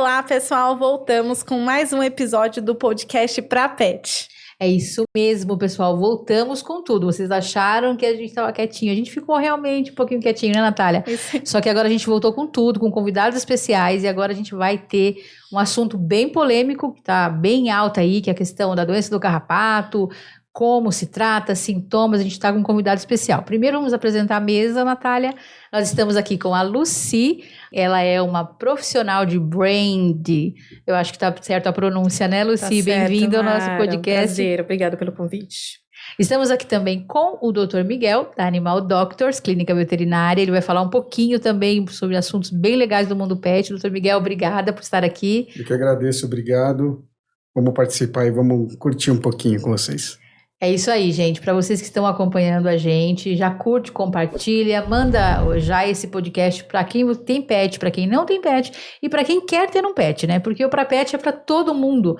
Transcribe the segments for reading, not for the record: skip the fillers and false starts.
Olá, pessoal! Voltamos com mais um episódio do podcast Pra Pet. É isso mesmo, pessoal. Voltamos com tudo. Vocês acharam que a gente estava quietinho. A gente ficou realmente um pouquinho quietinho, né, Natália? Isso. Só que agora a gente voltou com tudo, com convidados especiais. E agora a gente vai ter um assunto bem polêmico, que está bem alto aí, que é a questão da doença do carrapato, como se trata, sintomas. A gente está com um convidado especial. Primeiro vamos apresentar a mesa, Natália. Nós estamos aqui com a Lucy. Ela é uma profissional de brand. Eu acho que está certo a pronúncia, né, Lucy? Tá Bem-vinda ao nosso Mara. podcast. Prazer, obrigada pelo convite. Estamos aqui também com o Dr. Miguel, da Animal Doctors, clínica veterinária. Ele vai falar um pouquinho também sobre assuntos bem legais do mundo pet. Dr. Miguel, obrigada por estar aqui. Eu que agradeço, obrigado. Vamos participar e vamos curtir um pouquinho com vocês. É isso aí, gente. Para vocês que estão acompanhando a gente, já curte, compartilha, manda já esse podcast para quem tem pet, para quem não tem pet e para quem quer ter um pet, né? Porque o Pra Pet é para todo mundo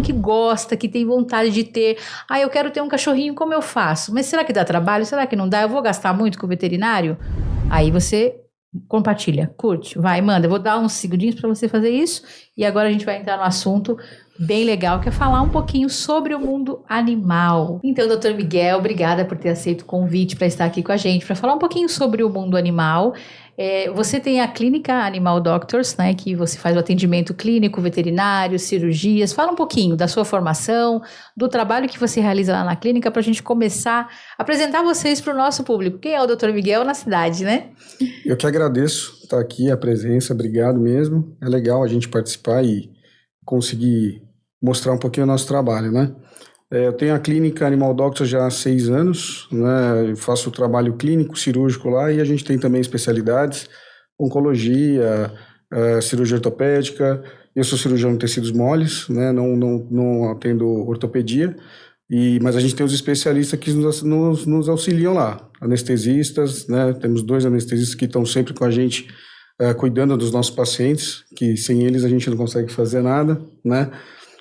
que gosta, que tem vontade de ter. Ah, eu quero ter um cachorrinho, como eu faço? Mas será que dá trabalho? Será que não dá? Eu vou gastar muito com o veterinário? Aí você compartilha, curte, vai, manda. Eu vou dar uns segundinhos para você fazer isso e agora a gente vai entrar no assunto bem legal, que é falar um pouquinho sobre o mundo animal. Então, Dr. Miguel, obrigada por ter aceito o convite para estar aqui com a gente, para falar um pouquinho sobre o mundo animal. Você tem a clínica Animal Doctors, né, que você faz o atendimento clínico, veterinário, cirurgias. Fala um pouquinho da sua formação, do trabalho que você realiza lá na clínica, para a gente começar a apresentar vocês para o nosso público. Quem é o Dr. Miguel na cidade, né? Eu que agradeço estar aqui, a presença, obrigado mesmo. É legal a gente participar e conseguir mostrar um pouquinho o nosso trabalho, né? Eu tenho a clínica Animal Doctors já há 6 anos, né? Eu faço trabalho clínico, cirúrgico lá e a gente tem também especialidades, oncologia, cirurgia ortopédica. Eu sou cirurgião de tecidos moles, né? Não atendo ortopedia, mas a gente tem os especialistas que nos auxiliam lá, anestesistas, né? Temos 2 anestesistas que estão sempre com a gente, cuidando dos nossos pacientes, que sem eles a gente não consegue fazer nada, né?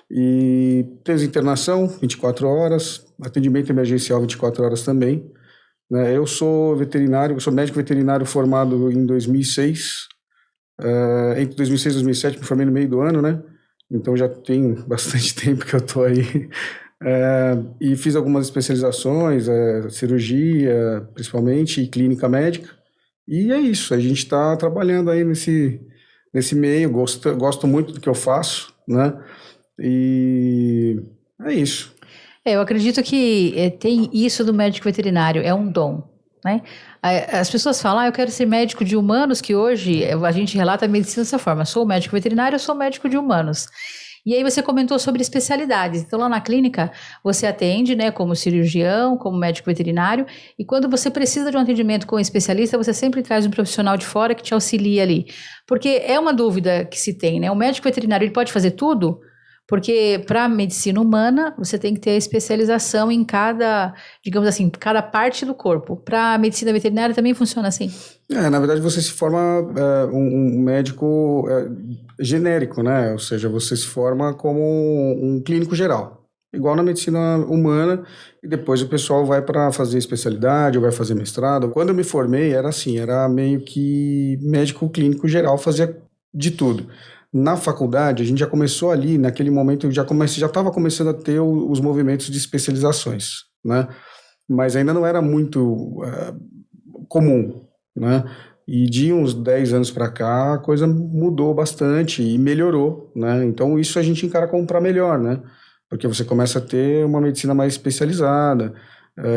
E temos internação 24 horas, atendimento emergencial 24 horas também, né? Eu sou médico veterinário formado em 2006, entre 2006 e 2007 me formei no meio do ano, né? Então já tem bastante tempo que eu tô aí, e fiz algumas especializações, cirurgia principalmente e clínica médica, e é isso, a gente está trabalhando aí nesse meio, gosto muito do que eu faço, né? E é isso. Eu acredito que tem isso do médico veterinário, é um dom, né? As pessoas falam, eu quero ser médico de humanos, que hoje a gente relata a medicina dessa forma, sou médico veterinário, eu sou médico de humanos. E aí você comentou sobre especialidades. Então lá na clínica você atende, né, como cirurgião, como médico veterinário, e quando você precisa de um atendimento com um especialista, você sempre traz um profissional de fora que te auxilia ali. Porque é uma dúvida que se tem, né? O médico veterinário, ele pode fazer tudo? Porque para a medicina humana, você tem que ter especialização em cada, digamos assim, cada parte do corpo. Para a medicina veterinária também funciona assim? Na verdade, você se forma um médico genérico, né? Ou seja, você se forma como um clínico geral. Igual na medicina humana, e depois o pessoal vai para fazer especialidade ou vai fazer mestrado. Quando eu me formei, era assim, era meio que médico clínico geral, fazia de tudo. Na faculdade, a gente já começou ali, naquele momento, já estava começando a ter os movimentos de especializações, né? Mas ainda não era muito comum, né? E de uns 10 anos para cá, a coisa mudou bastante e melhorou, né? Então, isso a gente encara como para melhor, né? Porque você começa a ter uma medicina mais especializada,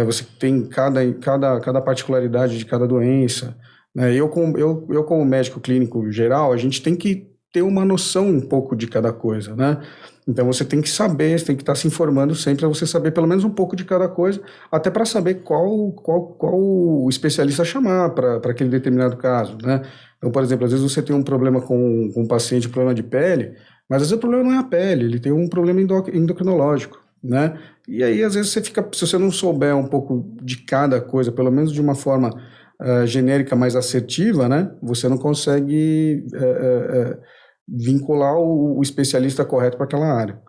você tem cada particularidade de cada doença, né? Eu como médico clínico geral, a gente tem que ter uma noção um pouco de cada coisa, né? Então você tem que saber, você tem que estar se informando sempre para você saber pelo menos um pouco de cada coisa, até para saber qual especialista chamar para aquele determinado caso, né? Então, por exemplo, às vezes você tem um problema com um paciente, um problema de pele, mas às vezes o problema não é a pele, ele tem um problema endocrinológico, né? E aí às vezes se você não souber um pouco de cada coisa, pelo menos de uma forma genérica mais assertiva, né? Você não consegue vincular o especialista correto para aquela área.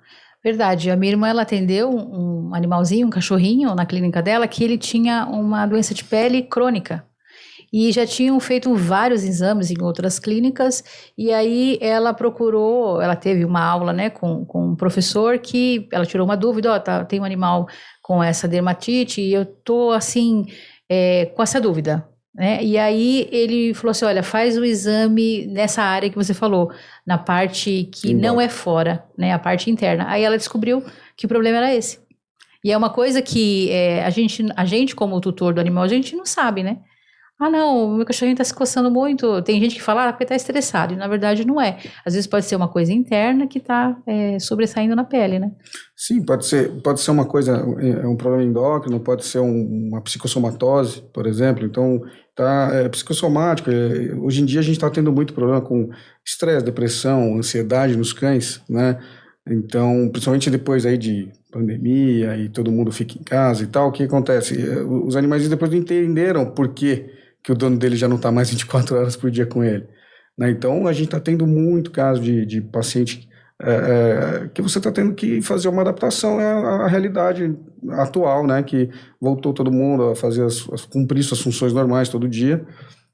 Verdade. A minha irmã, ela atendeu um animalzinho, um cachorrinho na clínica dela, que ele tinha uma doença de pele crônica. e já tinham feito vários exames em outras clínicas, e aí ela teve uma aula, né, com um professor que ela tirou uma dúvida, tem um animal com essa dermatite e eu tô assim, com essa dúvida, né, e aí ele falou assim, olha, faz o exame nessa área que você falou, na parte que não é fora, né, a parte interna. Aí ela descobriu que o problema era esse. E é uma coisa que a gente como tutor do animal, a gente não sabe, né? Ah, não, o meu cachorrinho tá se coçando muito. Tem gente que fala, porque tá estressado. E na verdade não é. Às vezes pode ser uma coisa interna que tá sobressaindo na pele, né? Sim, pode ser uma coisa, um problema endócrino, pode ser uma psicossomatose, por exemplo. Então, psicossomático. Hoje em dia a gente está tendo muito problema com estresse, depressão, ansiedade nos cães, né? Então, principalmente depois aí de pandemia e todo mundo fica em casa e tal, o que acontece? Os animais depois não entenderam por que o dono dele já não está mais 24 horas por dia com ele, né? Então, a gente está tendo muito caso de paciente que você está tendo que fazer uma adaptação à realidade atual, né? Que voltou todo mundo a fazer cumprir suas funções normais todo dia,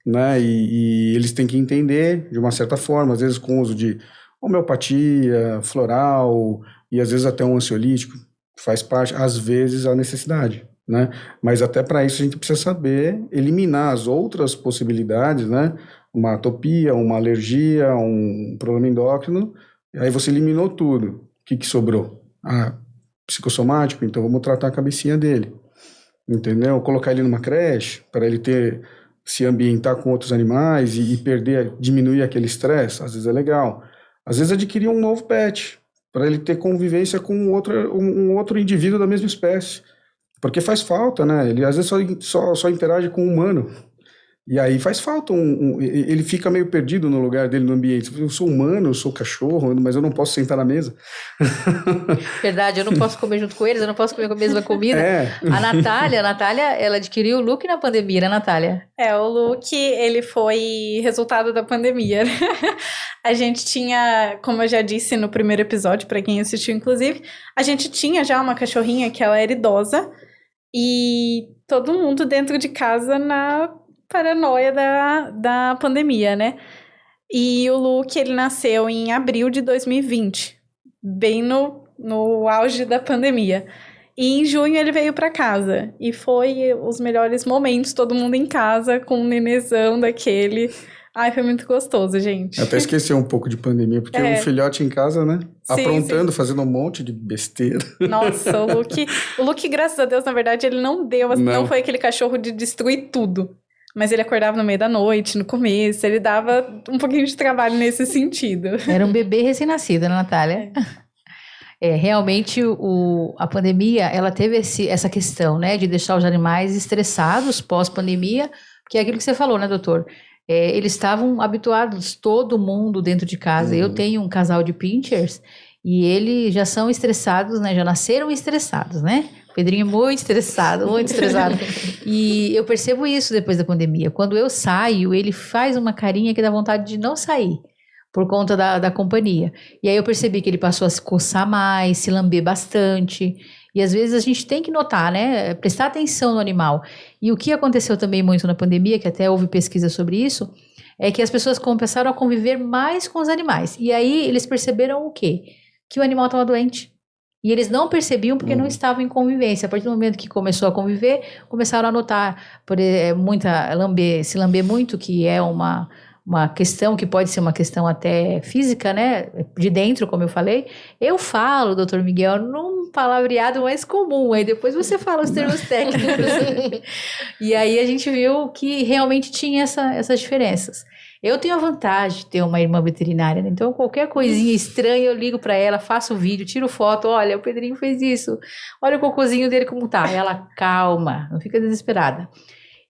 né? E eles têm que entender de uma certa forma, às vezes com o uso de homeopatia, floral e às vezes até um ansiolítico, faz parte, às vezes, a necessidade, né? Mas até para isso a gente precisa saber eliminar as outras possibilidades, né? Uma atopia, uma alergia, um problema endócrino, aí você eliminou tudo. O que sobrou? Psicossomático, então vamos tratar a cabecinha dele, entendeu? Colocar ele numa creche, para ele se ambientar com outros animais e diminuir aquele estresse, às vezes é legal. Às vezes adquirir um novo pet, para ele ter convivência com um outro indivíduo da mesma espécie. Porque faz falta, né? Ele às vezes só interage com um humano. E aí faz falta, ele fica meio perdido no lugar dele, no ambiente. Eu sou humano, eu sou cachorro, mas eu não posso sentar na mesa. Verdade, eu não posso comer junto com eles, eu não posso comer a mesma comida. A Natália, ela adquiriu o Luke na pandemia, né, Natália? O Luke, ele foi resultado da pandemia. A gente tinha, como eu já disse no primeiro episódio, para quem assistiu, inclusive, a gente tinha já uma cachorrinha que ela era idosa e todo mundo dentro de casa na paranoia da pandemia, né? E o Luke, ele nasceu em abril de 2020, bem no auge da pandemia. E em junho ele veio para casa. E foi os melhores momentos, todo mundo em casa, com um nenezão daquele. Ai, foi muito gostoso, gente. Até esqueci um pouco de pandemia, porque um filhote em casa, né? Sim, aprontando, fazendo um monte de besteira. Nossa, o Luke, graças a Deus, na verdade, ele não foi aquele cachorro de destruir tudo. Mas ele acordava no meio da noite, no começo, ele dava um pouquinho de trabalho nesse sentido. Era um bebê recém-nascido, né, Natália? Realmente a pandemia, ela teve essa questão, né, de deixar os animais estressados pós-pandemia, que é aquilo que você falou, né, doutor? Eles estavam habituados, todo mundo dentro de casa. Eu tenho um casal de pinchers e eles já são estressados, né, já nasceram estressados, né? Pedrinho muito estressado, muito estressado. E eu percebo isso depois da pandemia. Quando eu saio, ele faz uma carinha que dá vontade de não sair, por conta da companhia. E aí eu percebi que ele passou a se coçar mais, se lamber bastante. E às vezes a gente tem que notar, né? Prestar atenção no animal. E o que aconteceu também muito na pandemia, que até houve pesquisa sobre isso, é que as pessoas começaram a conviver mais com os animais. E aí eles perceberam o quê? Que o animal estava doente. E eles não percebiam porque não estavam em convivência. A partir do momento que começou a conviver, começaram a notar se lamber muito, que é uma questão que pode ser uma questão até física, né? De dentro, como eu falei. Eu falo, doutor Miguel, num palavreado mais comum. Aí depois você fala os termos técnicos. E aí a gente viu que realmente tinha essas diferenças. Eu tenho a vantagem de ter uma irmã veterinária, né? Então qualquer coisinha estranha eu ligo para ela, faço vídeo, tiro foto, olha, o Pedrinho fez isso, olha o cocôzinho dele como tá. Ela calma, não fica desesperada.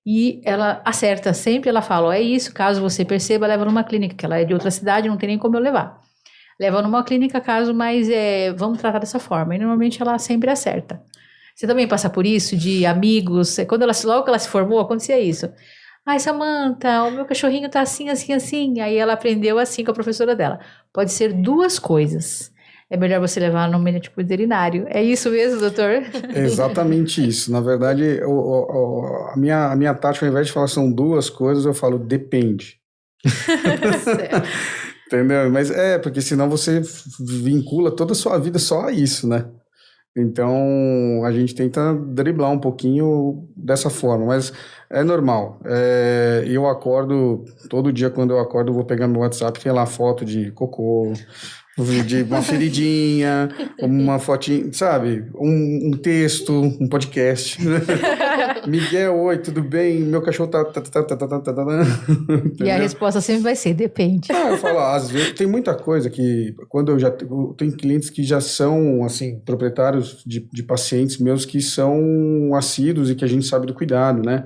E ela acerta sempre, ela fala, é isso, caso você perceba, leva numa clínica, que ela é de outra cidade, não tem nem como eu levar. Leva numa clínica, caso, mas vamos tratar dessa forma. E normalmente ela sempre acerta. Você também passa por isso, de amigos, logo que ela se formou, acontecia isso. Ai, Samantha, o meu cachorrinho tá assim, assim, assim. Aí ela aprendeu assim com a professora dela. Pode ser duas coisas. é melhor você levar no médico veterinário. É isso mesmo, doutor? É exatamente isso. Na verdade, a minha tática, ao invés de falar são duas coisas, eu falo depende. Certo. Entendeu? Mas porque senão você vincula toda a sua vida só a isso, né? Então, a gente tenta driblar um pouquinho dessa forma, mas é normal. Eu acordo, todo dia quando eu acordo, eu vou pegar meu WhatsApp, tem lá foto de cocô, de uma feridinha, uma fotinha, sabe? Um texto, um podcast. Miguel, oi, tudo bem? Meu cachorro tá. E a resposta sempre vai ser, depende. Eu falo, às vezes, tem muita coisa que, quando eu tenho clientes que já são, assim, proprietários de pacientes meus que são assíduos e que a gente sabe do cuidado, né?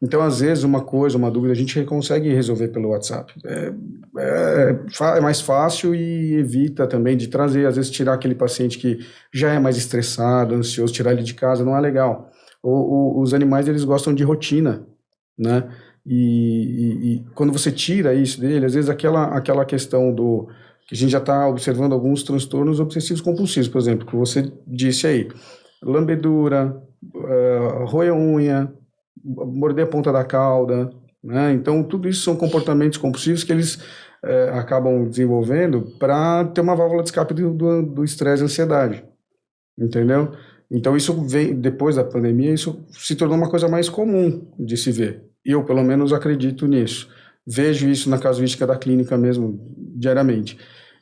Então, às vezes, uma dúvida, a gente consegue resolver pelo WhatsApp. É mais fácil e evita também de trazer, às vezes, tirar aquele paciente que já é mais estressado, ansioso, tirar ele de casa, não é legal. Os animais, eles gostam de rotina, né? E quando você tira isso dele, às vezes aquela questão que a gente já está observando alguns transtornos obsessivos compulsivos, por exemplo, que você disse aí, lambedura, roer unha, morder a ponta da cauda, né? Então, tudo isso são comportamentos compulsivos que eles acabam desenvolvendo para ter uma válvula de escape do estresse e ansiedade, entendeu? Então, isso vem, depois da pandemia, isso se tornou uma coisa mais comum de se ver. Eu, pelo menos, acredito nisso. Vejo isso na casuística da clínica mesmo, diariamente.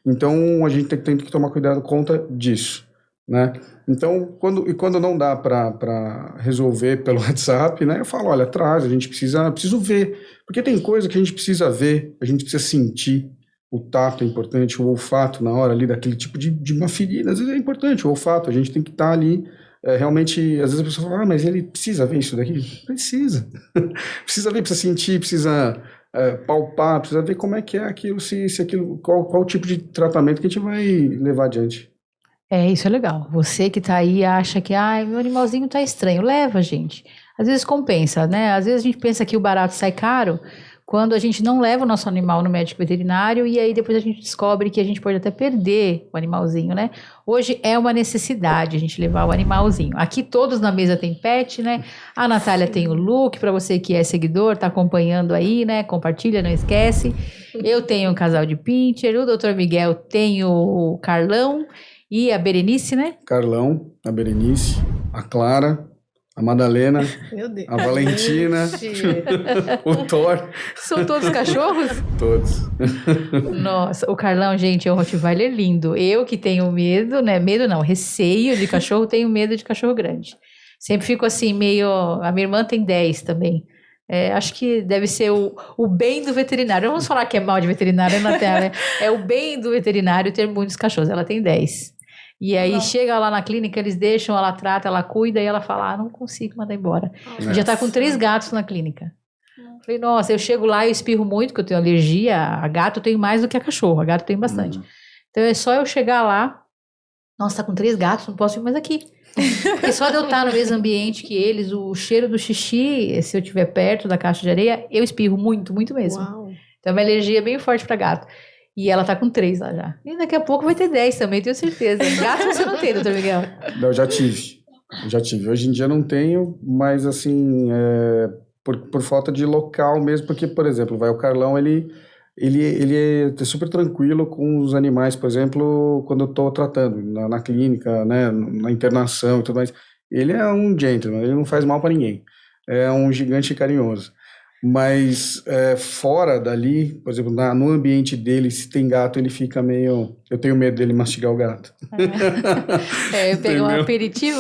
Então, a gente tem que tomar cuidado conta disso, né? Então, quando não dá para resolver pelo WhatsApp, né? Eu falo, olha, traz, preciso ver. Porque tem coisa que a gente precisa ver, a gente precisa sentir. O tato é importante, o olfato na hora ali daquele tipo de uma ferida, às vezes é importante, o olfato, a gente tem que estar ali, realmente, às vezes a pessoa fala, mas ele precisa ver isso daqui? Precisa. Precisa ver, precisa sentir, precisa palpar, precisa ver como é que é aquilo, se aquilo, qual tipo de tratamento que a gente vai levar adiante. Isso é legal. Você que tá aí acha que, meu animalzinho tá estranho. Leva, gente. Às vezes compensa, né? Às vezes a gente pensa que o barato sai caro quando a gente não leva o nosso animal no médico veterinário e aí depois a gente descobre que a gente pode até perder o animalzinho, né? Hoje é uma necessidade a gente levar o animalzinho. Aqui todos na mesa tem pet, né? A Natália tem o Luke, para você que é seguidor, tá acompanhando aí, né? Compartilha, não esquece. Eu tenho um casal de pincher, o Dr. Miguel tem o Carlão e a Berenice, né? Carlão, a Berenice, a Clara, a Madalena, Meu Deus. a Valentina, o Thor. São todos cachorros? Todos. Nossa, o Carlão, gente, é um Rottweiler lindo. Eu que tenho medo, né? Medo não, receio de cachorro, tenho medo de cachorro grande. Sempre fico assim, meio... A minha irmã tem 10 também. Acho que deve ser o bem do veterinário. Não vamos falar que é mal de veterinário, Natália. É o bem do veterinário ter muitos cachorros. Ela tem 10. E aí chega lá na clínica, eles deixam, ela trata, ela cuida e ela fala, não consigo mandar embora. Já tá com 3 gatos na clínica. Falei, nossa, eu chego lá e espirro muito, porque eu tenho alergia. A gato eu tenho mais do que a cachorro, a gato tem bastante. Então é só eu chegar lá, nossa, tá com 3 gatos, não posso ir mais aqui. Porque só de eu estar no mesmo ambiente que eles, o cheiro do xixi, se eu estiver perto da caixa de areia, eu espirro muito, muito mesmo. Uau. Então é uma alergia bem forte para gato. E ela tá com 3 lá já. E daqui a pouco vai ter 10 também, tenho certeza. Gato você não tem, doutor Miguel? Eu já tive. Hoje em dia não tenho, mas assim, por falta de local mesmo, porque, por exemplo, o Carlão, ele é super tranquilo com os animais, por exemplo, quando eu tô tratando na clínica, né, na internação e tudo mais. Ele é um gentleman, ele não faz mal para ninguém. É um gigante carinhoso. Mas fora dali, por exemplo, no ambiente dele, se tem gato, ele fica meio... Eu tenho medo dele mastigar o gato. Eu pego um aperitivo.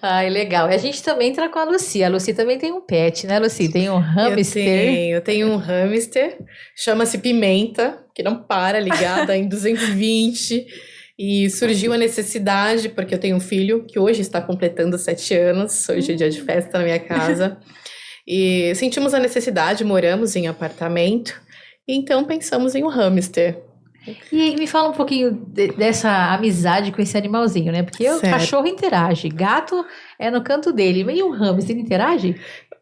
Ai, legal. E a gente também tá com a Lucy. A Lucy também tem um pet, né, Lucy? Tem um hamster. Eu tenho um hamster, chama-se Pimenta, que não para, ligada em 220. E surgiu a necessidade, porque eu tenho um filho que hoje está completando 7 anos. Hoje é dia de festa na minha casa. E sentimos a necessidade, moramos em apartamento, e então pensamos em um hamster. E me fala um pouquinho dessa amizade com esse animalzinho, né? Porque o cachorro interage, gato é no canto dele, e o hamster interage?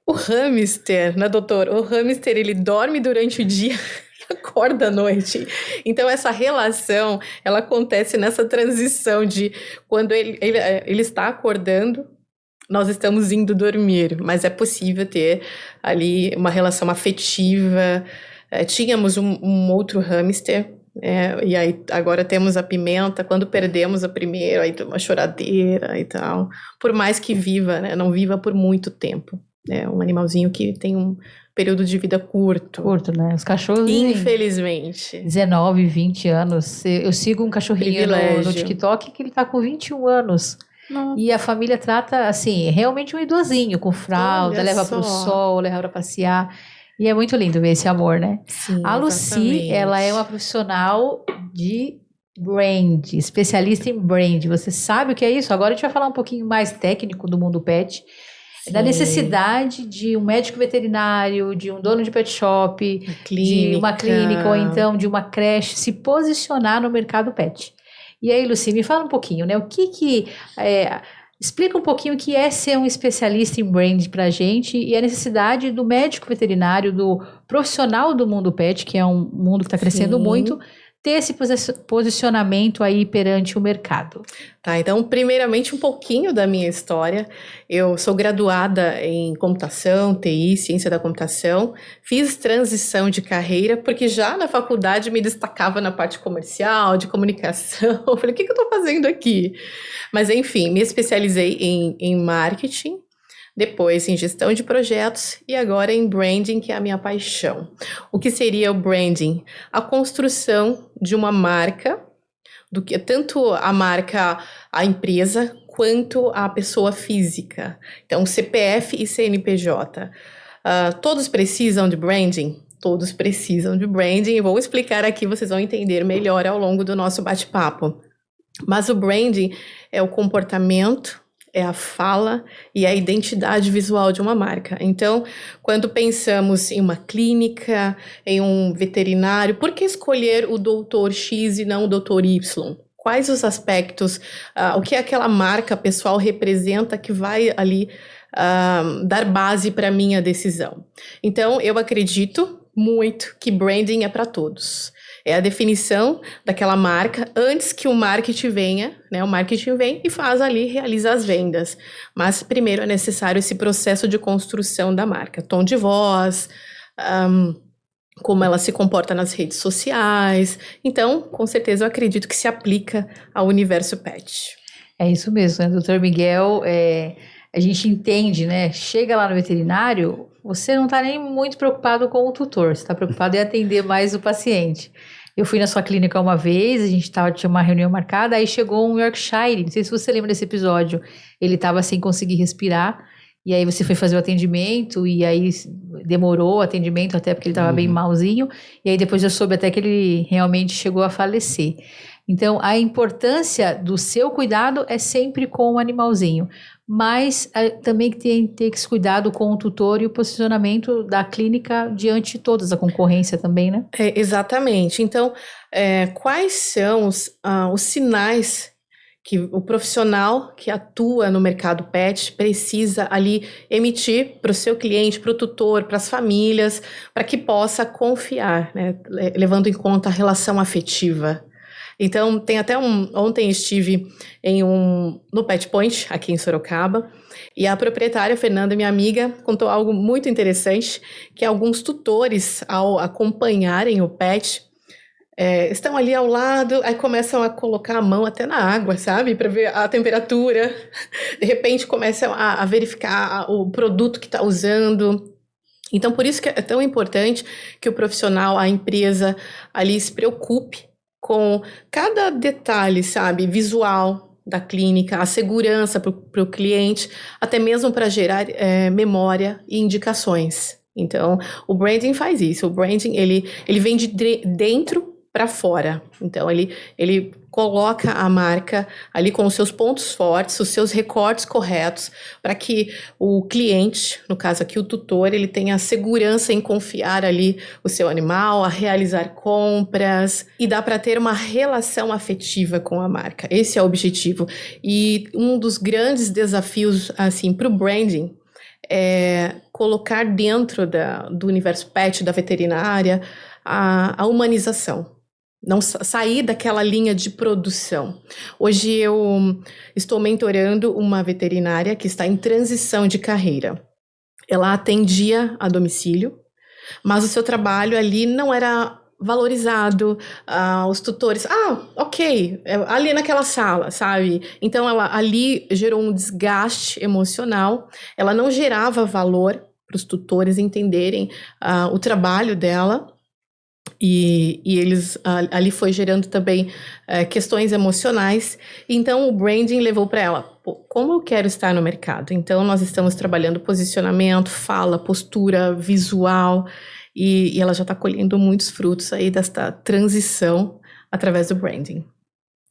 O hamster, né, doutor? O hamster, ele dorme durante o dia, acorda à noite. Então, essa relação, ela acontece nessa transição de quando ele está acordando, nós estamos indo dormir, mas é possível ter ali uma relação afetiva. Tínhamos um outro hamster, e aí agora temos a Pimenta. Quando perdemos a primeira, aí uma choradeira e tal. Por mais que viva, né? Não viva por muito tempo. É um animalzinho que tem um período de vida curto. Curto, né? Os cachorros... Infelizmente. 19, 20 anos. Eu sigo um cachorrinho no TikTok que ele tá com 21 anos. Nossa. E a família trata, assim, realmente um idosinho, com fralda, Olha leva só. pro sol, leva pra passear. E é muito lindo ver esse amor, né? Sim, A Lucy, exatamente. ela é uma profissional de brand, especialista em brand. Você sabe o que é isso? Agora a gente vai falar um pouquinho mais técnico do mundo pet. Da Sim. necessidade de um médico veterinário, de um dono de pet shop, de uma clínica ou então de uma creche se posicionar no mercado pet. E aí, Lucy, me fala um pouquinho, né? Explica um pouquinho o que é ser um especialista em brand pra gente e a necessidade do médico veterinário, do profissional do mundo pet, que é um mundo que está crescendo Sim. muito, ter esse posicionamento aí perante o mercado. Tá, então, primeiramente, um pouquinho da minha história. Eu sou graduada em computação, TI, ciência da computação. Fiz transição de carreira, porque já na faculdade me destacava na parte comercial, de comunicação. Eu falei, o que eu estou fazendo aqui? Mas, enfim, me especializei em marketing, depois em gestão de projetos e agora em branding, que é a minha paixão. O que seria o branding? A construção de uma marca, do que tanto a marca, a empresa, quanto a pessoa física. Então, CPF e CNPJ. Todos precisam de branding? Todos precisam de branding. Eu vou explicar aqui, vocês vão entender melhor ao longo do nosso bate-papo. Mas o branding é o comportamento, é a fala e a identidade visual de uma marca. Então, quando pensamos em uma clínica, em um veterinário, por que escolher o doutor X e não o doutor Y? Quais os aspectos, o que aquela marca pessoal representa que vai ali dar base para a minha decisão? Então, eu acredito muito que branding é para todos. É a definição daquela marca antes que o marketing venha, né? O marketing vem e faz ali, realiza as vendas. Mas primeiro é necessário esse processo de construção da marca. Tom de voz, como ela se comporta nas redes sociais. Então, com certeza, eu acredito que se aplica ao universo pet. É isso mesmo, né? Doutor Miguel, a gente entende, né? Chega lá no veterinário, você não está nem muito preocupado com o tutor, você está preocupado em atender mais o paciente. Eu fui na sua clínica uma vez, a gente tinha uma reunião marcada, aí chegou um Yorkshire, não sei se você lembra desse episódio, ele estava sem conseguir respirar, e aí você foi fazer o atendimento, e aí demorou o atendimento até porque ele estava bem malzinho, e aí depois eu soube até que ele realmente chegou a falecer. Então, a importância do seu cuidado é sempre com o animalzinho, mas também tem esse cuidado com o tutor e o posicionamento da clínica diante de todas a concorrência também, né? Exatamente. Então, quais são os sinais que o profissional que atua no mercado pet precisa ali emitir para o seu cliente, para o tutor, para as famílias, para que possa confiar, né? Levando em conta a relação afetiva. Então, tem até ontem estive no Pet Point, aqui em Sorocaba, e a proprietária, Fernanda, minha amiga, contou algo muito interessante, que alguns tutores, ao acompanharem o pet, estão ali ao lado, aí começam a colocar a mão até na água, sabe? Para ver a temperatura. De repente, começam a verificar o produto que está usando. Então, por isso que é tão importante que o profissional, a empresa, ali se preocupe com cada detalhe, sabe, visual da clínica, a segurança para o cliente, até mesmo para gerar memória e indicações. Então, o branding faz isso. O branding, ele vem de dentro para fora. Então, ele coloca a marca ali com os seus pontos fortes, os seus recortes corretos, para que o cliente, no caso aqui o tutor, ele tenha segurança em confiar ali o seu animal, a realizar compras, e dá para ter uma relação afetiva com a marca. Esse é o objetivo. E um dos grandes desafios, assim, para o branding é colocar dentro do universo pet, da veterinária, a humanização. Não sair daquela linha de produção. Hoje eu estou mentorando uma veterinária que está em transição de carreira. Ela atendia a domicílio, mas o seu trabalho ali não era valorizado, os tutores, ok, ali naquela sala, sabe? Então ela ali gerou um desgaste emocional, ela não gerava valor para os tutores entenderem o trabalho dela, e eles ali foi gerando também questões emocionais. Então o branding levou para ela, como eu quero estar no mercado? Então nós estamos trabalhando posicionamento, fala, postura, visual, e ela já está colhendo muitos frutos aí desta transição através do branding.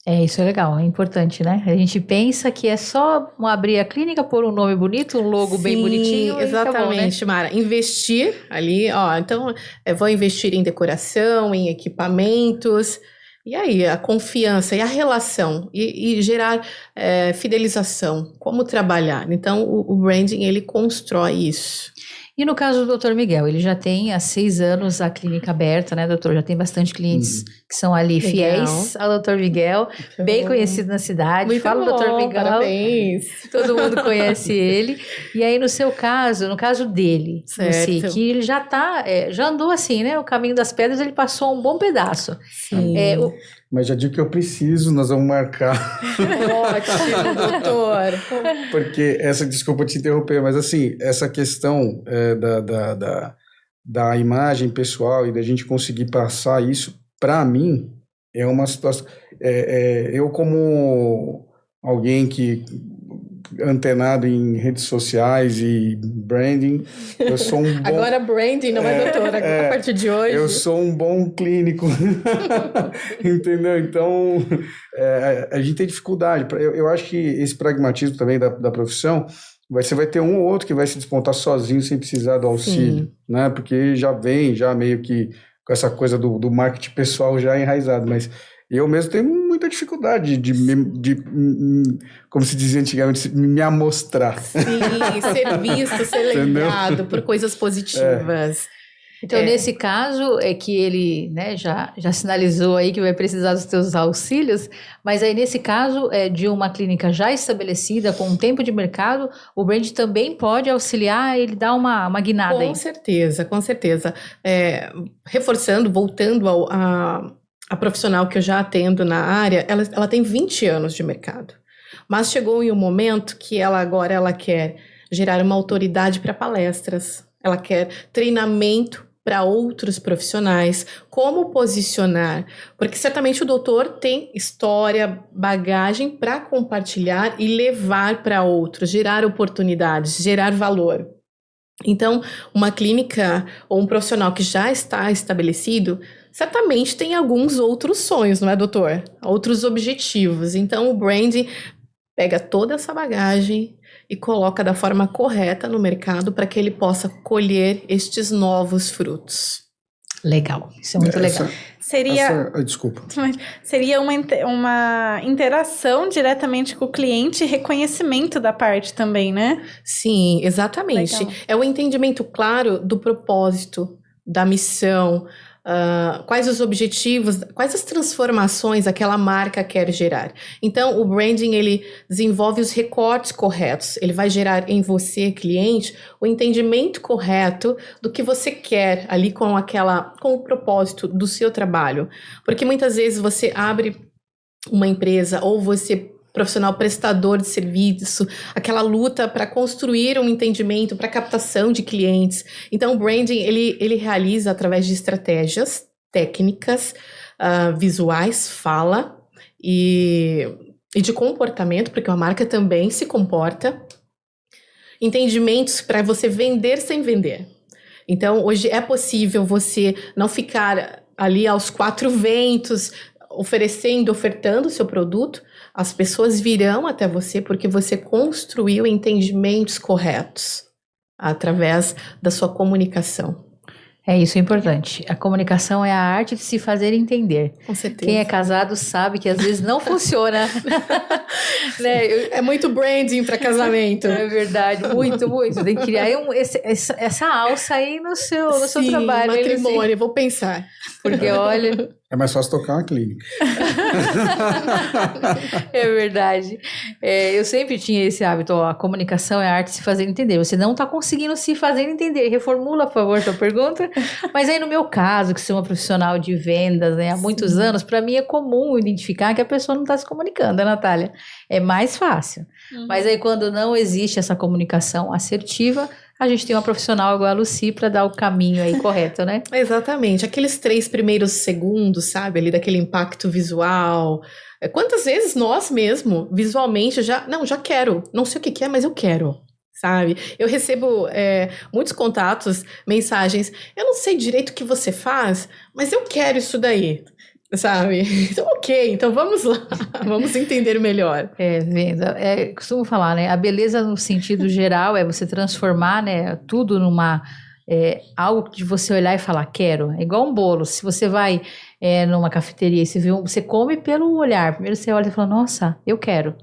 Isso é legal, é importante, né? A gente pensa que é só abrir a clínica, pôr um nome bonito, um logo bem bonitinho. Exatamente, e acabou, né? Mara. Investir ali, então vou investir em decoração, em equipamentos, e aí a confiança e a relação, e gerar fidelização, como trabalhar. Então o branding, ele constrói isso. E no caso do Dr. Miguel, ele já tem há 6 anos a clínica aberta, né, doutor? Já tem bastante clientes que são ali fiéis ao Dr. Miguel, bem conhecido na cidade. Muito Fala bom, do Dr. Miguel. Parabéns. Todo mundo conhece ele. E aí, no seu caso, no caso dele, Certo. que ele já já andou assim, né? O caminho das pedras, ele passou um bom pedaço. Sim. Mas já digo que eu preciso, nós vamos marcar. Ótimo, doutor. Porque desculpa te interromper, mas assim, essa questão da imagem pessoal e da gente conseguir passar isso, para mim, é uma situação. Eu, como alguém que antenado em redes sociais e branding, eu sou um bom... Agora branding, não é doutor, a partir de hoje. Eu sou um bom clínico, entendeu? Então, a gente tem dificuldade. Eu acho que esse pragmatismo também da profissão, você vai ter um ou outro que vai se despontar sozinho sem precisar do auxílio, né? Porque já vem, já meio que com essa coisa do marketing pessoal já enraizado, mas eu mesmo tenho muita dificuldade de como se dizia antigamente, me amostrar. Sim, ser visto, ser lembrado por coisas positivas. Então, nesse caso, é que ele, né, já sinalizou aí que vai precisar dos teus auxílios, mas aí nesse caso, de uma clínica já estabelecida, com um tempo de mercado, o brand também pode auxiliar ele dar uma guinada aí. Com certeza, com certeza. Reforçando, voltando a profissional que eu já atendo na área, ela tem 20 anos de mercado. Mas chegou em um momento que agora ela quer gerar uma autoridade para palestras, ela quer treinamento para outros profissionais, como posicionar, porque certamente o doutor tem história, bagagem para compartilhar e levar para outros, gerar oportunidades, gerar valor. Então, uma clínica ou um profissional que já está estabelecido, certamente tem alguns outros sonhos, não é, doutor? Outros objetivos. Então, o branding pega toda essa bagagem e coloca da forma correta no mercado para que ele possa colher estes novos frutos. Legal, isso é muito legal. Desculpa. Seria uma interação diretamente com o cliente e reconhecimento da parte também, né? Sim, exatamente. Legal. É o entendimento claro do propósito, da missão, quais os objetivos, quais as transformações aquela marca quer gerar. Então, o branding, ele desenvolve os recortes corretos, ele vai gerar em você, cliente, o entendimento correto do que você quer ali com o propósito do seu trabalho. Porque muitas vezes você abre uma empresa ou você profissional prestador de serviço, aquela luta para construir um entendimento para captação de clientes. Então, o branding, ele realiza através de estratégias técnicas, visuais, fala e de comportamento, porque a marca também se comporta. Entendimentos para você vender sem vender. Então, hoje é possível você não ficar ali aos 4 ventos, ofertando o seu produto. As pessoas virão até você porque você construiu entendimentos corretos através da sua comunicação. Isso é importante. A comunicação é a arte de se fazer entender. Com certeza. Quem é casado sabe que às vezes não funciona. Né? É muito branding para casamento. É verdade, muito, muito. Tem que criar essa alça aí no seu trabalho. Matrimônio, vou pensar. Porque, olha... É mais fácil tocar uma clínica. É verdade. Eu sempre tinha esse hábito, a comunicação é a arte de se fazer entender. Você não está conseguindo se fazer entender. Reformula, por favor, sua pergunta. Mas aí no meu caso, que sou uma profissional de vendas, né, há muitos anos, para mim é comum identificar que a pessoa não está se comunicando, né, Natália? É mais fácil. Mas aí quando não existe essa comunicação assertiva, a gente tem uma profissional igual a Lucy para dar o caminho aí correto, né? Exatamente. Aqueles 3 primeiros segundos, sabe? Ali daquele impacto visual. Quantas vezes nós mesmo, visualmente, já quero. Não sei o que é, mas eu quero. Sabe? Eu recebo muitos contatos, mensagens. Eu não sei direito o que você faz, mas eu quero isso daí. Sabe? Então, ok, então vamos lá, vamos entender melhor. Venda. Costumo falar, né? A beleza no sentido geral é você transformar, né, tudo numa algo de você olhar e falar, quero. É igual um bolo. Se você vai numa cafeteria e você come pelo olhar. Primeiro você olha e fala, nossa, eu quero.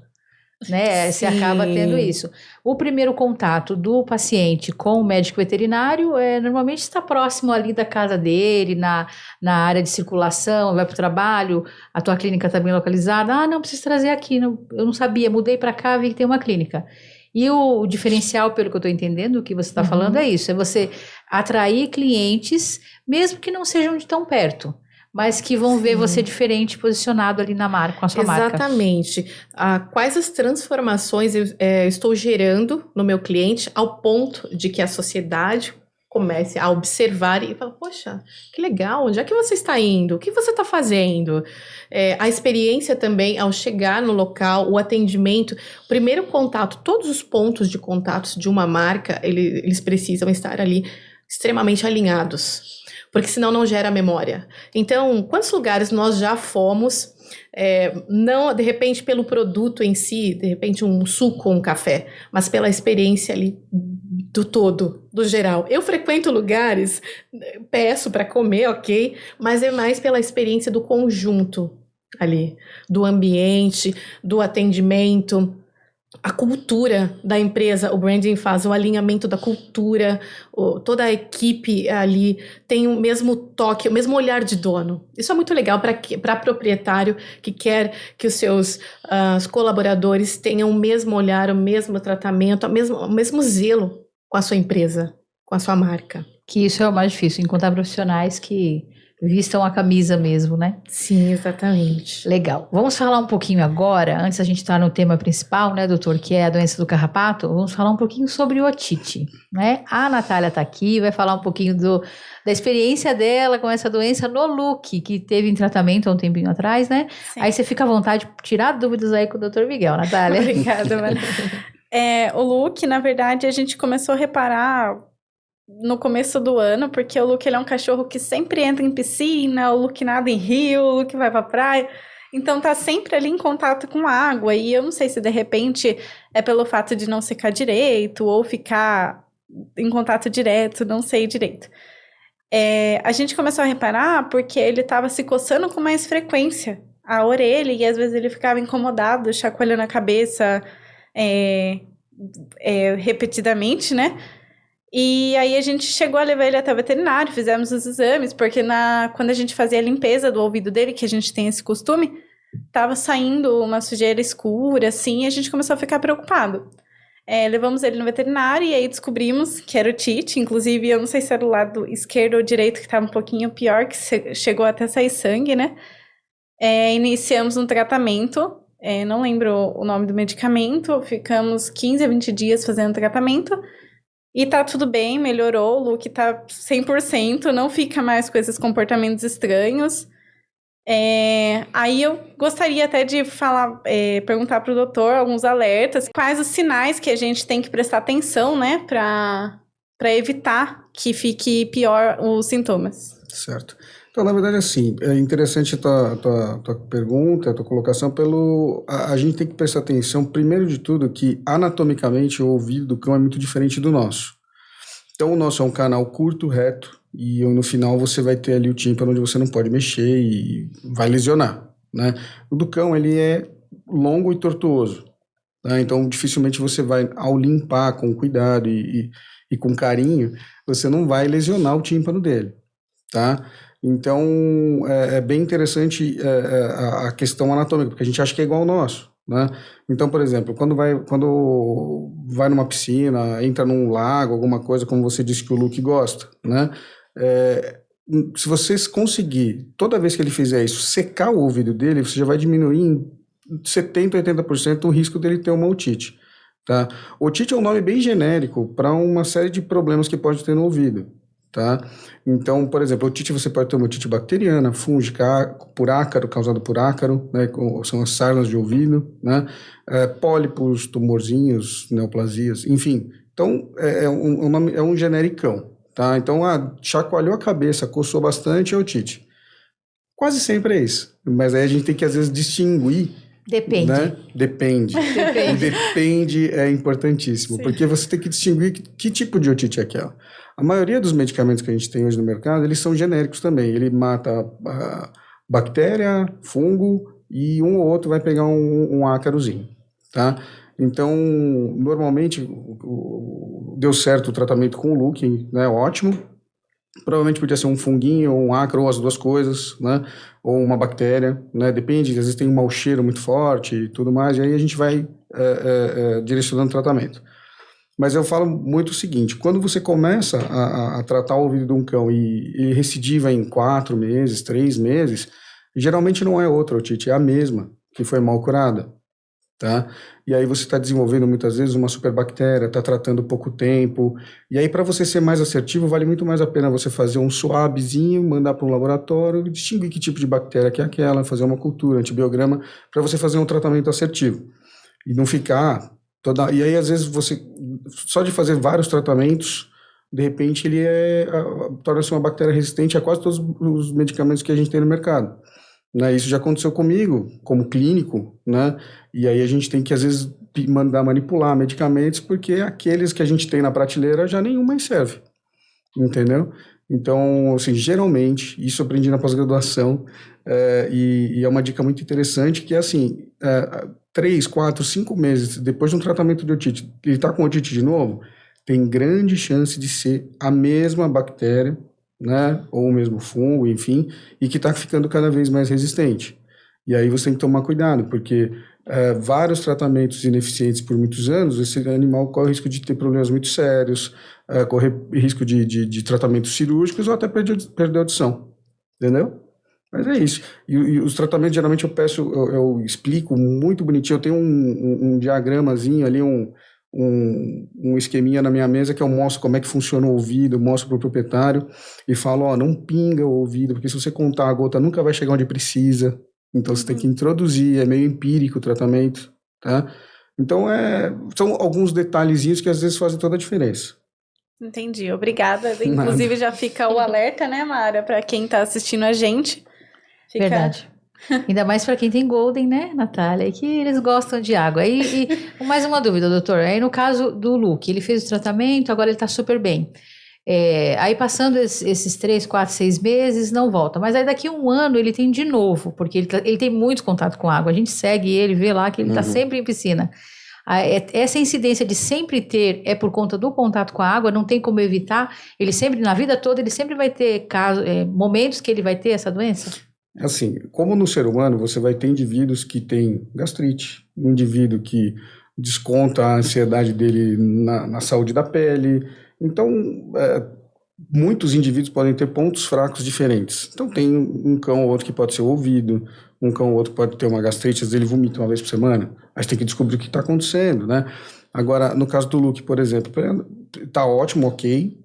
Né? Você acaba tendo isso. O primeiro contato do paciente com o médico veterinário normalmente está próximo ali da casa dele, na área de circulação, vai para o trabalho, a tua clínica está bem localizada, não, preciso trazer aqui, não, eu não sabia, mudei para cá, vi que tem uma clínica. E o diferencial, pelo que eu estou entendendo, o que você está falando é isso, é você atrair clientes, mesmo que não sejam de tão perto, mas que vão ver você diferente, posicionado ali na marca, com a sua marca. Exatamente. Quais as transformações eu estou gerando no meu cliente ao ponto de que a sociedade comece a observar e falar, poxa, que legal, onde é que você está indo? O que você está fazendo? A experiência também ao chegar no local, o atendimento, o primeiro contato, todos os pontos de contatos de uma marca, eles precisam estar ali extremamente alinhados. Porque senão não gera memória. Então, quantos lugares nós já fomos, não de repente pelo produto em si, de repente um suco ou um café, mas pela experiência ali do todo, do geral. Eu frequento lugares, peço para comer, ok, mas é mais pela experiência do conjunto ali, do ambiente, do atendimento, a cultura da empresa. O branding faz o alinhamento da cultura, toda a equipe ali tem o mesmo toque, o mesmo olhar de dono. Isso é muito legal para proprietário que quer que os seus colaboradores tenham o mesmo olhar, o mesmo tratamento, o mesmo zelo com a sua empresa, com a sua marca. Que isso é o mais difícil, encontrar profissionais que vistam a camisa mesmo, né? Sim, exatamente. Legal. Vamos falar um pouquinho agora, antes a gente estar no tema principal, né, doutor, que é a doença do carrapato, vamos falar um pouquinho sobre otite, né? A Natália está aqui, vai falar um pouquinho da experiência dela com essa doença no Look, que teve em tratamento há um tempinho atrás, né? Sim. Aí você fica à vontade de tirar dúvidas aí com o doutor Miguel, Natália. Obrigada, Maria. O Look, na verdade, a gente começou a reparar no começo do ano, porque o Luke ele é um cachorro que sempre entra em piscina, o Luke nada em rio, o Luke vai pra praia, então tá sempre ali em contato com água, e eu não sei se de repente é pelo fato de não secar direito, ou ficar em contato direto, não sei direito. A gente começou a reparar porque ele tava se coçando com mais frequência, a orelha, e às vezes ele ficava incomodado, chacoalhando a cabeça repetidamente, né? E aí a gente chegou a levar ele até o veterinário, fizemos os exames, porque quando a gente fazia a limpeza do ouvido dele, que a gente tem esse costume, tava saindo uma sujeira escura, assim, e a gente começou a ficar preocupado. Levamos ele no veterinário e aí descobrimos que era otite, inclusive eu não sei se era do lado esquerdo ou direito que tava um pouquinho pior, que chegou até sair sangue, né? Iniciamos um tratamento, não lembro o nome do medicamento, ficamos 15 a 20 dias fazendo tratamento, e tá tudo bem, melhorou, o Luke tá 100%, não fica mais com esses comportamentos estranhos. Aí eu gostaria até de perguntar pro doutor alguns alertas, quais os sinais que a gente tem que prestar atenção, né, pra evitar que fique pior os sintomas. Certo. Então, na verdade, assim, é interessante a tua pergunta, a tua colocação a gente tem que prestar atenção, primeiro de tudo, que anatomicamente o ouvido do cão é muito diferente do nosso. Então, o nosso é um canal curto, reto, e no final você vai ter ali o tímpano onde você não pode mexer e vai lesionar, né? O do cão, ele é longo e tortuoso, tá? Então dificilmente você vai, ao limpar com cuidado e com carinho, você não vai lesionar o tímpano dele, tá? Então é bem interessante a questão anatômica, porque a gente acha que é igual ao nosso, né? Então, por exemplo, quando vai numa piscina, entra num lago, alguma coisa, como você disse que o Luke gosta, né? Se vocês conseguir, toda vez que ele fizer isso, secar o ouvido dele, você já vai diminuir em 70%, 80% o risco dele ter uma otite, tá? Otite é um nome bem genérico para uma série de problemas que pode ter no ouvido, tá? Então, por exemplo, otite, você pode ter uma otite bacteriana, fúngica, por ácaro, causada por ácaro, né? São as sarnas de ouvido, né? Pólipos, tumorzinhos, neoplasias, enfim. Então, é um genericão, tá? Então, chacoalhou a cabeça, coçou bastante, é otite. Quase sempre é isso. Mas aí a gente tem que, às vezes, distinguir. Depende. Né? Depende. Depende é importantíssimo, Sim. porque você tem que distinguir que tipo de otite é aquela. A maioria dos medicamentos que a gente tem hoje no mercado, eles são genéricos também. Ele mata bactéria, fungo e um ou outro vai pegar um ácarozinho, tá? Então, normalmente, deu certo o tratamento com o Luke, né? Ótimo. Provavelmente podia ser um funguinho, ou um ácaro, ou as duas coisas, né? Ou uma bactéria, né? Depende, às vezes tem um mau cheiro muito forte e tudo mais, e aí a gente vai direcionando o tratamento. Mas eu falo muito o seguinte, quando você começa a tratar o ouvido de um cão e recidiva em 4 meses, 3 meses, geralmente não é outra otite, é a mesma, que foi mal curada, tá? E aí você está desenvolvendo muitas vezes uma superbactéria, está tratando pouco tempo, e aí para você ser mais assertivo, vale muito mais a pena você fazer um suavezinho, mandar para um laboratório, distinguir que tipo de bactéria que é aquela, fazer uma cultura, antibiograma, para você fazer um tratamento assertivo. E não ficar e aí às vezes você, só de fazer vários tratamentos, de repente ele torna-se uma bactéria resistente a quase todos os medicamentos que a gente tem no mercado. Né? Isso já aconteceu comigo, como clínico, né? E aí a gente tem que, às vezes, mandar manipular medicamentos, porque aqueles que a gente tem na prateleira já nenhum mais serve, entendeu? Então, assim, geralmente, isso eu aprendi na pós-graduação, e é uma dica muito interessante, que é assim, 3, 4, 5 meses depois de um tratamento de otite, ele está com otite de novo, tem grande chance de ser a mesma bactéria, né, ou o mesmo fungo, enfim, e que está ficando cada vez mais resistente. E aí você tem que tomar cuidado, porque vários tratamentos ineficientes por muitos anos, esse animal corre risco de ter problemas muito sérios, correr risco de tratamentos cirúrgicos ou até perder a audição, entendeu? Mas é isso. E os tratamentos, geralmente eu explico muito bonitinho, eu tenho um diagramazinho ali, um esqueminha na minha mesa que eu mostro como é que funciona o ouvido, mostro para o proprietário e falo, não pinga o ouvido, porque se você contar a gota nunca vai chegar onde precisa, então você tem que introduzir, é meio empírico o tratamento, tá? Então são alguns detalhezinhos que às vezes fazem toda a diferença. Entendi, obrigada. Inclusive já fica o alerta, né, Mara, para quem está assistindo a gente. Verdade. Ainda mais para quem tem Golden, né, Natália? Que eles gostam de água. E mais uma dúvida, doutor. Aí no caso do Luke, ele fez o tratamento, agora ele está super bem. Aí passando esses 3, 4, 6 meses, não volta. Mas aí daqui a 1 ano ele tem de novo, porque ele tem muito contato com água. A gente segue ele, vê lá que ele está sempre em piscina. Essa incidência de sempre ter é por conta do contato com a água, não tem como evitar. Ele sempre, na vida toda, ele sempre vai ter momentos que ele vai ter essa doença? Assim, como no ser humano, você vai ter indivíduos que têm gastrite, um indivíduo que desconta a ansiedade dele na saúde da pele. Então, muitos indivíduos podem ter pontos fracos diferentes. Então, tem um cão ou outro que pode ser o ouvido, um cão ou outro pode ter uma gastrite, às vezes ele vomita uma vez por semana. Aí você tem que descobrir o que está acontecendo, né? Agora, no caso do Luke, por exemplo, está ótimo, ok.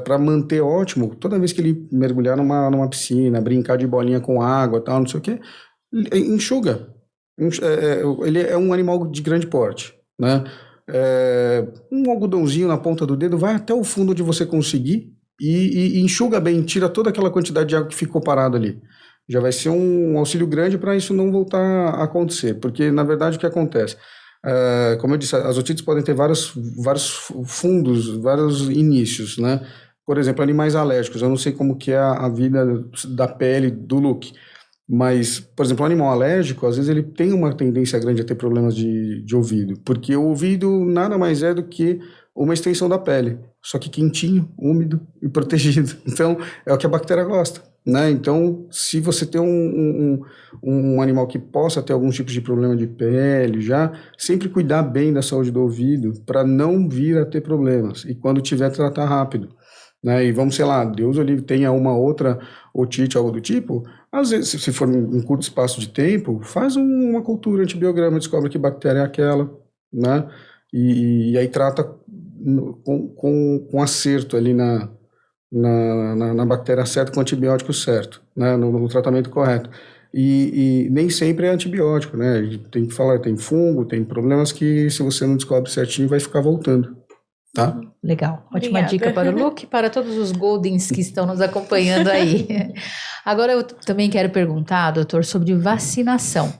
Para manter ótimo, toda vez que ele mergulhar numa piscina, brincar de bolinha com água, tal, não sei o quê, enxuga. Ele é um animal de grande porte, né? Um algodãozinho na ponta do dedo, vai até o fundo onde você conseguir e enxuga bem, tira toda aquela quantidade de água que ficou parada ali. Já vai ser um auxílio grande para isso não voltar a acontecer, porque na verdade o que acontece? Como eu disse, as otites podem ter vários fundos, vários inícios, né? por exemplo, animais alérgicos. Eu não sei como que é a vida da pele do Luke, mas, por exemplo, o animal alérgico, às vezes ele tem uma tendência grande a ter problemas de ouvido, porque o ouvido nada mais é do que uma extensão da pele, só que quentinho, úmido e protegido. Então, é o que a bactéria gosta, né? Então, se você tem um animal que possa ter alguns tipos de problema de pele, já sempre cuidar bem da saúde do ouvido para não vir a ter problemas. E quando tiver, tratar rápido, né? E vamos, sei lá, Deus o livre, tenha uma outra otite, algo do tipo, às vezes, se for um curto espaço de tempo, faz uma cultura antibiograma, descobre que bactéria é aquela, né? E aí trata com acerto ali na bactéria certa, com o antibiótico certo, né? No tratamento correto. E nem sempre é antibiótico, né? A gente tem que falar, tem fungo, tem problemas que se você não descobre certinho, vai ficar voltando, tá? Legal. Ótima Obrigada. dica para o Luke e para todos os Goldens que estão nos acompanhando aí. Agora eu também quero perguntar, doutor, sobre vacinação.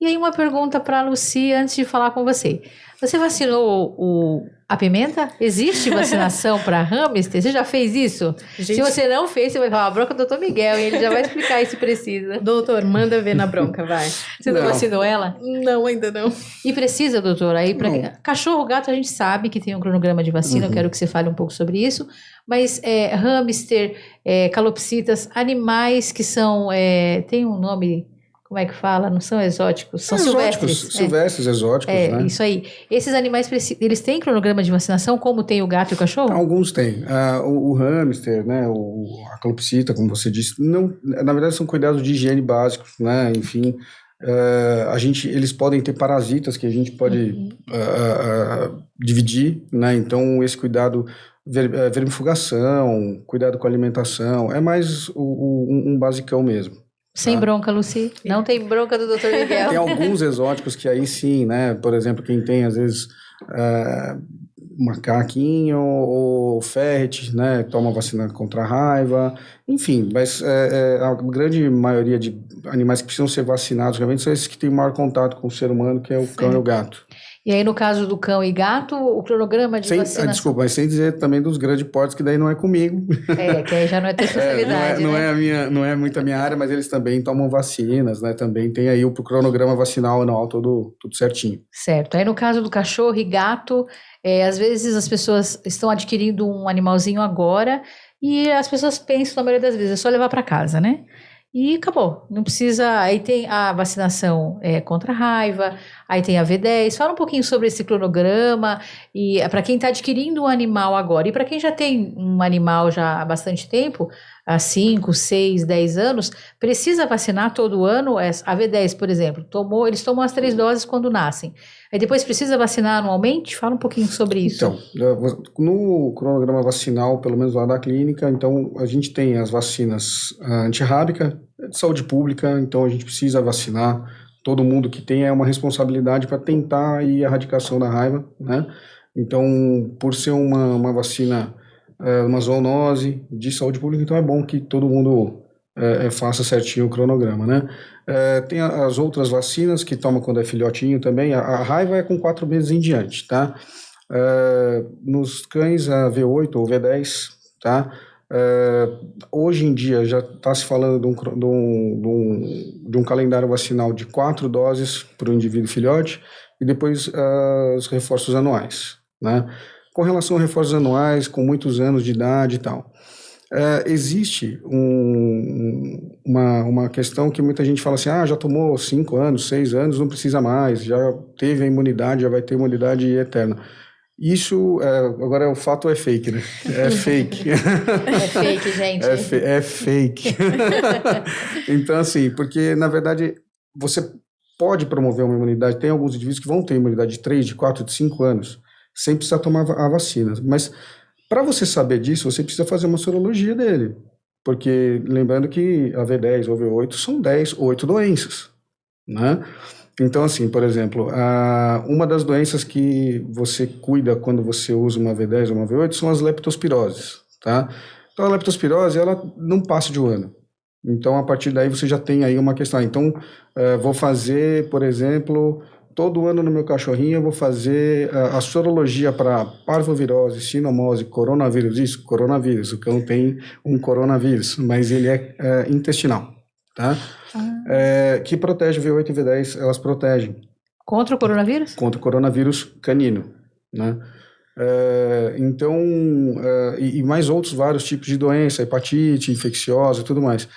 E aí uma pergunta para a Lucy antes de falar com você. Você vacinou a pimenta? Existe vacinação para hamster? Você já fez isso? Gente, Se você não fez, você vai falar, bronca do doutor Miguel, e ele já vai explicar isso se precisa. doutor, manda ver na bronca, vai. Você não Não. vacinou ela? Não, ainda não. E precisa, doutor? Aí Não. cachorro, gato, a gente sabe que tem um cronograma de vacina, eu quero que você fale um pouco sobre isso. Mas hamster, calopsitas, animais que são, tem um nome, como é que fala? Não são exóticos, são silvestres. Silvestres, exóticos, né? Isso aí. Esses animais, eles têm cronograma de vacinação, como tem o gato e o cachorro? Alguns têm. O hamster, né, a calopsita, como você disse, não, na verdade são cuidados de higiene básicos, né, enfim. Eles podem ter parasitas que a gente pode dividir, né, então esse cuidado, vermifugação, cuidado com a alimentação, é mais um basicão mesmo. Sem bronca, Lucy. Não tem bronca do Dr. Miguel. Tem alguns exóticos que aí sim, né, por exemplo, quem tem às vezes macaquinho ou ferret, né, toma vacina contra a raiva, enfim, mas a grande maioria de animais que precisam ser vacinados realmente são esses que têm maior contato com o ser humano, que é o cão e o gato. E aí, no caso do cão e gato, o cronograma de vacinação... Desculpa, mas sem dizer também dos grandes portes, que daí não é comigo. Que aí já não é tua especialidade, não é muito a minha área, mas eles também tomam vacinas, né? Também tem aí o cronograma vacinal anual tudo certinho. Certo. Aí no caso do cachorro e gato, às vezes as pessoas estão adquirindo um animalzinho agora e as pessoas pensam, na maioria das vezes, é só levar para casa, né? E acabou, não precisa. Aí tem a vacinação contra a raiva, aí tem a V10. Fala um pouquinho sobre esse cronograma e para quem está adquirindo um animal agora e para quem já tem um animal já há bastante tempo, há 5, 6, 10 anos, precisa vacinar todo ano. A V10, por exemplo, eles tomam as 3 doses quando nascem. Aí depois precisa vacinar anualmente? Fala um pouquinho sobre isso. Então, no cronograma vacinal, pelo menos lá da clínica, então a gente tem as vacinas antirrábica, de saúde pública, então a gente precisa vacinar todo mundo que tem uma responsabilidade para tentar a erradicação da raiva, né? Então, por ser uma vacina, uma zoonose de saúde pública, então é bom que todo mundo faça certinho o cronograma, né? Tem as outras vacinas que toma quando é filhotinho também. A raiva é com 4 meses em diante, tá? Nos cães, a V8 ou V10, tá? Hoje em dia já está se falando de um calendário vacinal de 4 doses para o indivíduo filhote e depois os reforços anuais, né? Com relação a reforços anuais, com muitos anos de idade e tal, existe uma questão que muita gente fala assim, já tomou 5 anos, 6 anos, não precisa mais, já teve a imunidade, já vai ter imunidade eterna. Isso, agora o fato é fake, né? É fake. É fake, gente. É fake. Então, assim, porque, na verdade, você pode promover uma imunidade, tem alguns indivíduos que vão ter imunidade de 3, de 4, de 5 anos, sem precisar tomar a vacina. Mas, para você saber disso, você precisa fazer uma sorologia dele. Porque, lembrando que a V10 ou V8 são 8 doenças, né? Então, assim, por exemplo, uma das doenças que você cuida quando você usa uma V10 ou uma V8 são as leptospiroses, tá? Então, a leptospirose, ela não passa de 1 ano. Então, a partir daí, você já tem aí uma questão. Então, vou fazer, por exemplo, todo ano no meu cachorrinho eu vou fazer a sorologia para parvovirose, sinomose, coronavírus. Isso, coronavírus. O cão tem um coronavírus, mas ele é intestinal, tá? Que protege V8 e V10, elas protegem. Contra o coronavírus? Contra o coronavírus canino, né? Então, e mais outros vários tipos de doença, hepatite, infecciosa e tudo mais.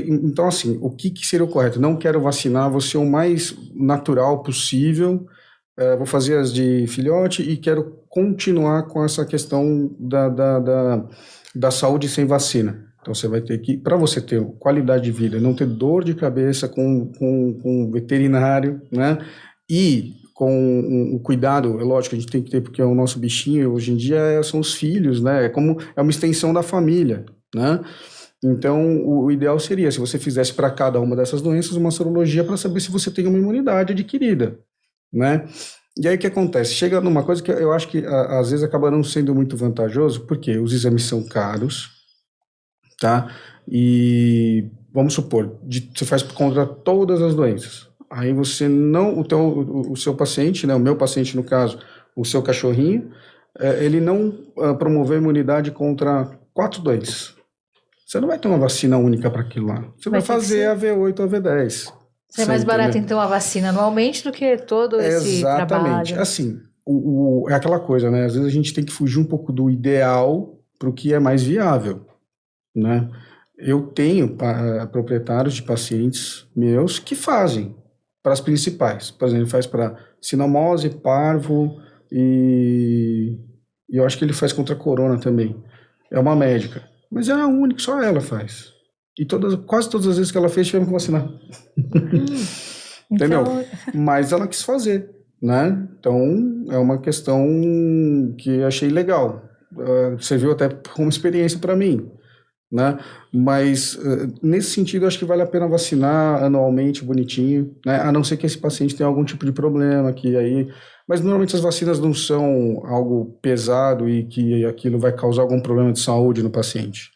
Então, assim, o que seria o correto? Não quero vacinar, vou ser o mais natural possível, vou fazer as de filhote e quero continuar com essa questão da saúde sem vacina. Então, você vai ter que, para você ter qualidade de vida, não ter dor de cabeça com veterinário, né? E com o cuidado, é lógico, a gente tem que ter, porque é o nosso bichinho, hoje em dia são os filhos, né? É uma extensão da família, né? Então, o ideal seria, se você fizesse para cada uma dessas doenças, uma sorologia para saber se você tem uma imunidade adquirida, né? E aí o que acontece? Chega numa coisa que eu acho que às vezes acaba não sendo muito vantajoso, porque os exames são caros, tá? E vamos supor, você faz contra todas as doenças. Aí você não, o seu paciente, né, o meu paciente no caso, o seu cachorrinho, ele não promoveu imunidade contra 4 doenças. Você não vai ter uma vacina única para aquilo lá. Você vai fazer a V8 ou a V10. É mais barato então a vacina anualmente do que todo esse trabalho. Exatamente. Assim, é aquela coisa, né? Às vezes a gente tem que fugir um pouco do ideal para o que é mais viável, né? Eu tenho proprietários de pacientes meus que fazem para as principais. Por exemplo, ele faz para sinomose, parvo e eu acho que ele faz contra a corona também. É uma médica, mas é a única, só ela faz. E quase todas as vezes que ela fez, tivemos que vacinar. Entendeu? Então... Mas ela quis fazer, né? Então, é uma questão que eu achei legal. Serviu até como experiência para mim, né? Mas, nesse sentido, acho que vale a pena vacinar anualmente, bonitinho, né? A não ser que esse paciente tenha algum tipo de problema, que aí... Mas, normalmente, as vacinas não são algo pesado e que aquilo vai causar algum problema de saúde no paciente.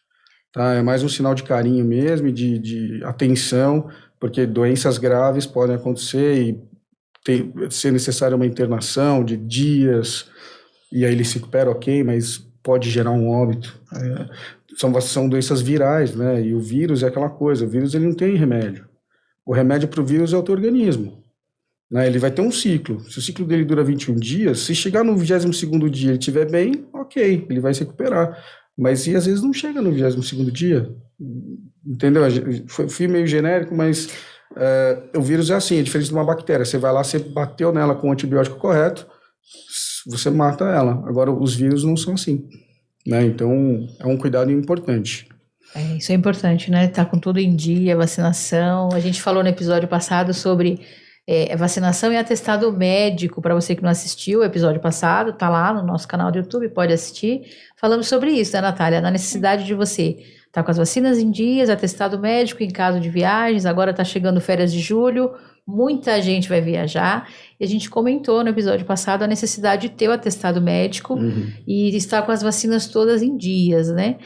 Tá? É mais um sinal de carinho mesmo, de atenção, porque doenças graves podem acontecer e ser necessária uma internação de dias, e aí ele se recupera, ok, mas pode gerar um óbito. São doenças virais, né? E o vírus é aquela coisa, o vírus ele não tem remédio. O remédio para o vírus é o teu organismo. Né? Ele vai ter um ciclo. Se o ciclo dele dura 21 dias, se chegar no 22º dia e ele estiver bem, ok, ele vai se recuperar. Mas e às vezes não chega no 22º dia, entendeu? Fui meio genérico, mas o vírus é assim, é diferente de uma bactéria. Você vai lá, você bateu nela com o antibiótico correto, você mata ela. Agora, os vírus não são assim, né? Então, é um cuidado importante. Isso é importante, né? Tá com tudo em dia, vacinação. A gente falou no episódio passado sobre vacinação e atestado médico. Para você que não assistiu o episódio passado, tá lá no nosso canal do YouTube, pode assistir. Falamos sobre isso, né, Natália? Na necessidade de você estar com as vacinas em dias, atestado médico em caso de viagens. Agora tá chegando férias de julho, muita gente vai viajar. E a gente comentou no episódio passado a necessidade de ter o atestado médico e estar com as vacinas todas em dias, né?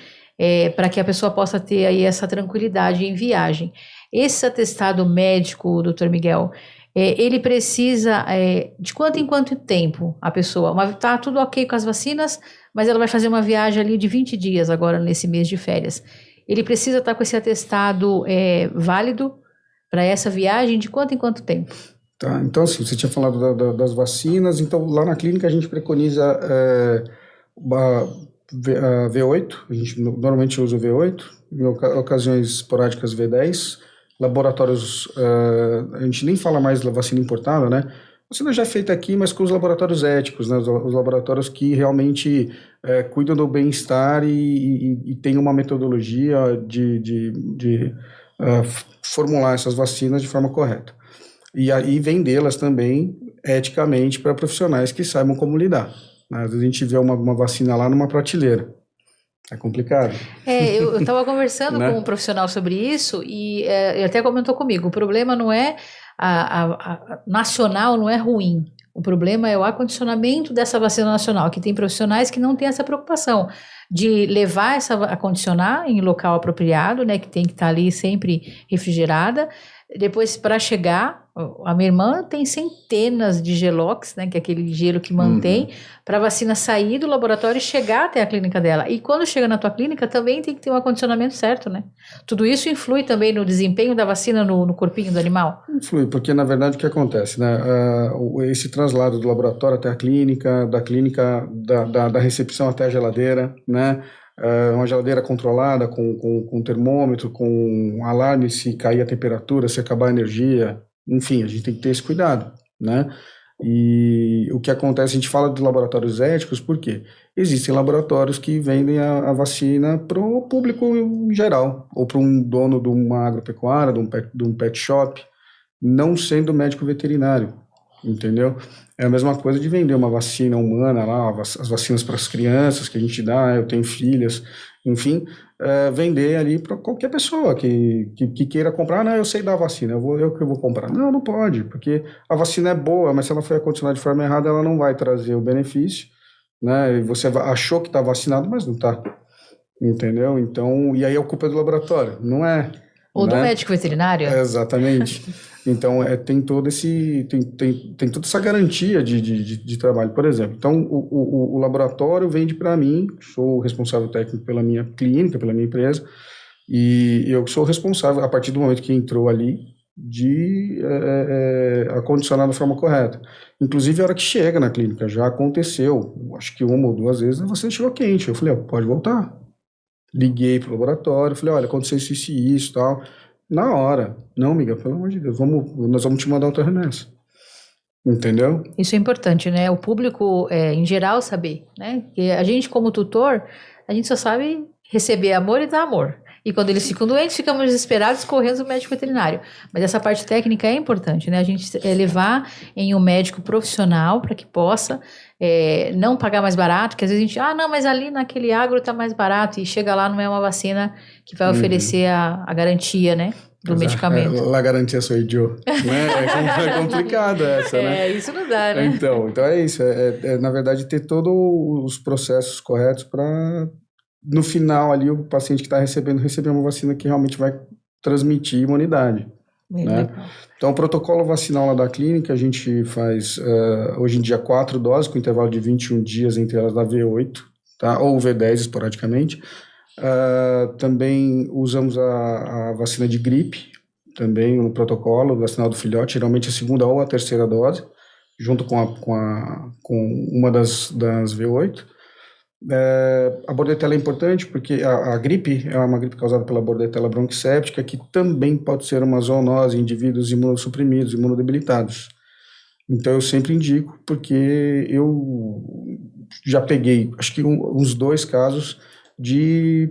Para que a pessoa possa ter aí essa tranquilidade em viagem. Esse atestado médico, doutor Miguel, ele precisa de quanto em quanto tempo a pessoa... Tá tudo ok com as vacinas, mas ela vai fazer uma viagem ali de 20 dias agora nesse mês de férias. Ele precisa estar com esse atestado válido para essa viagem de quanto em quanto tempo? Tá, então assim, você tinha falado das vacinas, então lá na clínica a gente preconiza a V8, a gente normalmente usa o V8, em ocasiões esporádicas V10, laboratórios, a gente nem fala mais da vacina importada, né? A vacina já é feita aqui, mas com os laboratórios éticos, né? Os laboratórios que realmente cuidam do bem-estar e tem uma metodologia de formular essas vacinas de forma correta. E aí vendê-las também eticamente para profissionais que saibam como lidar. Às vezes a gente vê uma vacina lá numa prateleira. É complicado. Eu estava conversando né? com um profissional sobre isso e ele até comentou comigo, o problema não é a nacional, não é ruim. O problema é o acondicionamento dessa vacina nacional, que tem profissionais que não têm essa preocupação de levar acondicionar em local apropriado, né, que tem que estar ali sempre refrigerada, Depois, para chegar, a minha irmã tem centenas de gelox, né, que é aquele gelo que mantém, para a vacina sair do laboratório e chegar até a clínica dela. E quando chega na tua clínica, também tem que ter um acondicionamento certo, né? Tudo isso influi também no desempenho da vacina no corpinho do animal? Influi, porque na verdade o que acontece, né? Esse traslado do laboratório até a clínica, da recepção até a geladeira, né? Uma geladeira controlada com termômetro, com alarme se cair a temperatura, se acabar a energia, enfim, a gente tem que ter esse cuidado, né? E o que acontece, a gente fala de laboratórios éticos, por quê? Existem laboratórios que vendem a vacina para o público em geral, ou para um dono de uma agropecuária, de um pet shop, não sendo médico veterinário, entendeu? É a mesma coisa de vender uma vacina humana lá, as vacinas para as crianças que a gente dá, eu tenho filhas, enfim, vender ali para qualquer pessoa que queira comprar. Não, eu sei dar vacina, eu que vou comprar. Não, não pode, porque a vacina é boa, mas se ela foi acondicionada de forma errada, ela não vai trazer o benefício, né? E você achou que está vacinado, mas não está, entendeu? Então, e aí a culpa é do laboratório, não é? Ou do né? médico veterinário? Exatamente. Então, tem todo tem toda essa garantia de trabalho, por exemplo. Então, o laboratório vende para mim, sou o responsável técnico pela minha clínica, pela minha empresa, e eu sou responsável, a partir do momento que entrou ali, de acondicionar da forma correta. Inclusive, a hora que chega na clínica, já aconteceu, acho que uma ou duas vezes, você chegou quente. Eu falei, pode voltar. Liguei pro laboratório, falei, olha, aconteceu isso e isso, tal. Na hora. Não, amiga, pelo amor de Deus, nós vamos te mandar outra remessa. Entendeu? Isso é importante, né? O público, em geral, saber, né? Porque a gente, como tutor, a gente só sabe receber amor e dar amor. E quando eles ficam doentes, ficamos desesperados correndo ao médico veterinário. Mas essa parte técnica é importante, né? A gente levar em um médico profissional para que possa não pagar mais barato, que às vezes a gente, não, mas ali naquele agro tá mais barato, e chega lá, não é uma vacina que vai oferecer a garantia, né? Do medicamento. La garantia sou eu, né? É complicado essa, né? Isso não dá, né? Então é isso. Na verdade, ter todos os processos corretos para, no final ali, o paciente que está recebendo, receber uma vacina que realmente vai transmitir imunidade. Né? Então, o protocolo vacinal lá da clínica, a gente faz, hoje em dia, 4 doses, com intervalo de 21 dias entre elas da V8, tá? Ou V10, esporadicamente. Também usamos a vacina de gripe, também no protocolo vacinal do filhote, geralmente a segunda ou a terceira dose, junto com uma das V8. A bordetela é importante porque a gripe é uma gripe causada pela bordetela bronquicéptica, que também pode ser uma zoonose em indivíduos imunossuprimidos, imunodebilitados. Então eu sempre indico, porque eu já peguei, acho que uns 2 casos de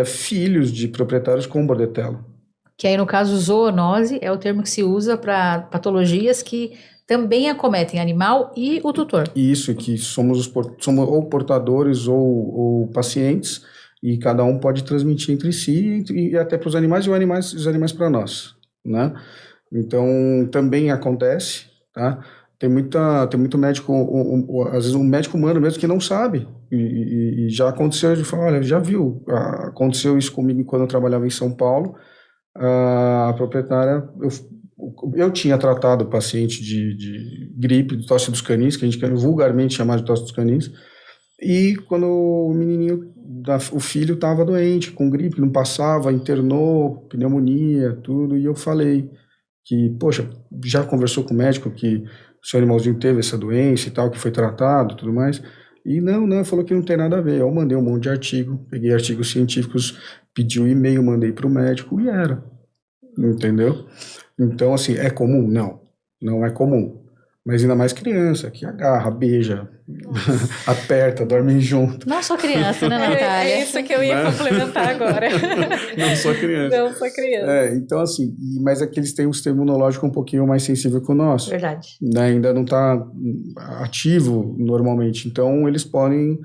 filhos de proprietários com bordetela. Que aí, no caso, zoonose é o termo que se usa para patologias que também acometem animal e o tutor. Isso, que somos ou portadores ou pacientes, e cada um pode transmitir entre si e até para os animais e os animais para nós, né? Então, também acontece, tá? Tem muito médico, às vezes um médico humano mesmo que não sabe, e já aconteceu, de falar, olha, já viu, aconteceu isso comigo quando eu trabalhava em São Paulo, a proprietária, eu tinha tratado o paciente de gripe, de tosse dos canis, que a gente vulgarmente chamava de tosse dos canis, e quando o menininho, o filho estava doente, com gripe, não passava, internou, pneumonia, tudo, e eu falei que, poxa, já conversou com o médico que o seu animalzinho teve essa doença e tal, que foi tratado e tudo mais, e não, falou que não tem nada a ver. Eu mandei um monte de artigo, peguei artigos científicos, pedi um e-mail, mandei para o médico, e era, entendeu? Então, assim, é comum? Não é comum. Mas ainda mais criança, que agarra, beija, aperta, dorme junto. Não só criança, né, Natália? É isso que eu ia complementar agora. Não só criança. Não só criança. Então, assim, mas é que eles têm um sistema imunológico um pouquinho mais sensível que o nosso. Verdade. Né? Ainda não está ativo normalmente. Então, eles podem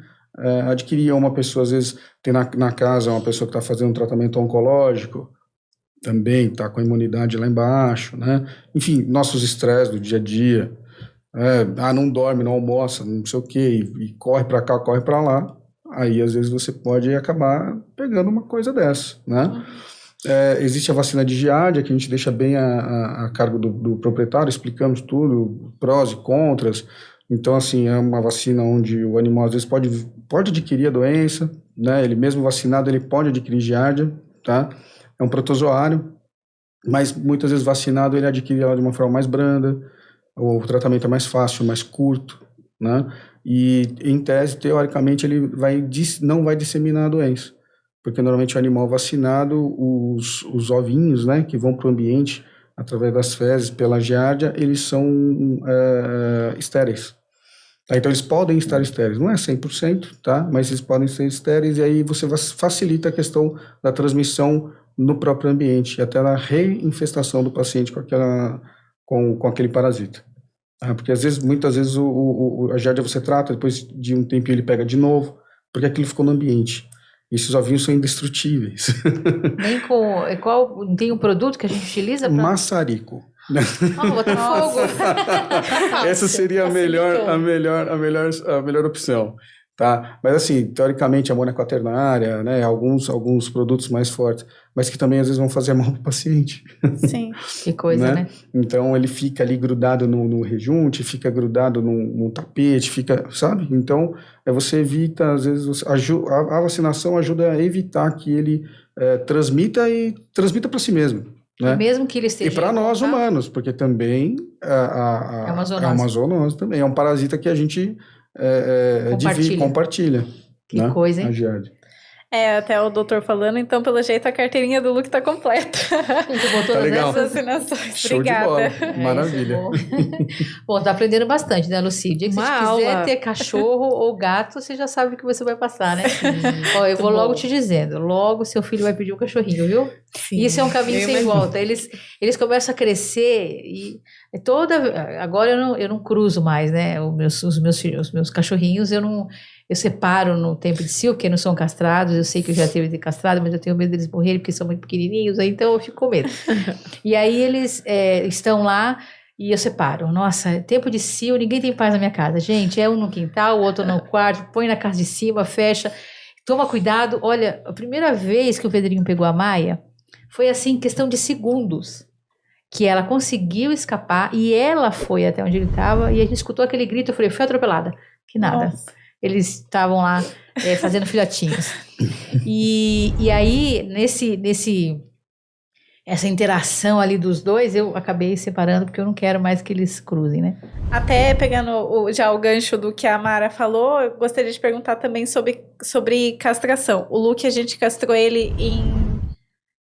adquirir. Uma pessoa, às vezes, tem na casa uma pessoa que está fazendo um tratamento oncológico, também está com a imunidade lá embaixo, né? Enfim, nossos estresses do dia a dia. Não dorme, não almoça, não sei o quê, e corre para cá, corre para lá. Aí, às vezes, você pode acabar pegando uma coisa dessa, né? Existe a vacina de giardia, que a gente deixa bem a cargo do proprietário, explicamos tudo, prós e contras. Então, assim, é uma vacina onde o animal, às vezes, pode adquirir a doença, né? Ele mesmo vacinado, ele pode adquirir giardia, tá? É um protozoário, mas muitas vezes vacinado, ele adquire ela de uma forma mais branda, o tratamento é mais fácil, mais curto, né? E, em tese, teoricamente, ele não vai disseminar a doença, porque normalmente o animal vacinado, os ovinhos, né, que vão para o ambiente através das fezes pela giardia, eles são estéreis. Tá? Então, eles podem estar estéreis, não é 100%, tá? Mas eles podem ser estéreis, e aí você facilita a questão da transmissão no próprio ambiente, até na reinfestação do paciente com aquele parasita. Tá? Porque, muitas vezes, a giardia você trata, depois de um tempinho ele pega de novo, porque aquilo ficou no ambiente. E esses ovinhos são indestrutíveis. Tem um produto que a gente utiliza para... Maçarico. Botar fogo. Essa seria a melhor opção, tá? Mas assim, teoricamente, amônia quaternária, né? Alguns produtos mais fortes, mas que também às vezes vão fazer mal para o paciente. Sim. Que coisa, né? Então ele fica ali grudado no rejunte, fica grudado no tapete, sabe? Então você evita, às vezes, a vacinação ajuda a evitar que ele transmita para si mesmo. Né? E mesmo que ele esteja... E para nós humanos, porque também é uma zoonose também. É um parasita que a gente compartilha. Que coisa, hein? A giardia. Até o doutor falando, então, pelo jeito, a carteirinha do Luke tá completa. Tá legal. As vacinações. Show Obrigada. de bola. Maravilha. Bom, tá aprendendo bastante, né, Lucy? O dia que você quiser ter cachorro ou gato, você já sabe o que você vai passar, né? Ó, eu vou logo te dizendo, logo seu filho vai pedir um cachorrinho, viu? Sim, isso é um caminho sem volta. Eles começam a crescer e agora eu não cruzo mais, né? Os meus cachorrinhos, eu separo no tempo de cio, porque não são castrados. Eu sei que eu já tive de castrado, mas eu tenho medo deles morrerem porque são muito pequenininhos, então eu fico com medo. E aí eles estão lá e eu separo. Nossa, tempo de cio, ninguém tem paz na minha casa. Gente, um no quintal, o outro no quarto, põe na casa de cima, fecha. Toma cuidado. Olha, a primeira vez que o Pedrinho pegou a Maia, foi assim, questão de segundos, que ela conseguiu escapar e ela foi até onde ele estava e a gente escutou aquele grito. Eu falei, fui atropelada. Que nada. Nossa. Eles estavam lá fazendo filhotinhos. E aí, essa interação ali dos dois, eu acabei separando, porque eu não quero mais que eles cruzem, né? Até pegando já o gancho do que a Mara falou, eu gostaria de perguntar também sobre castração. O Luke, a gente castrou ele em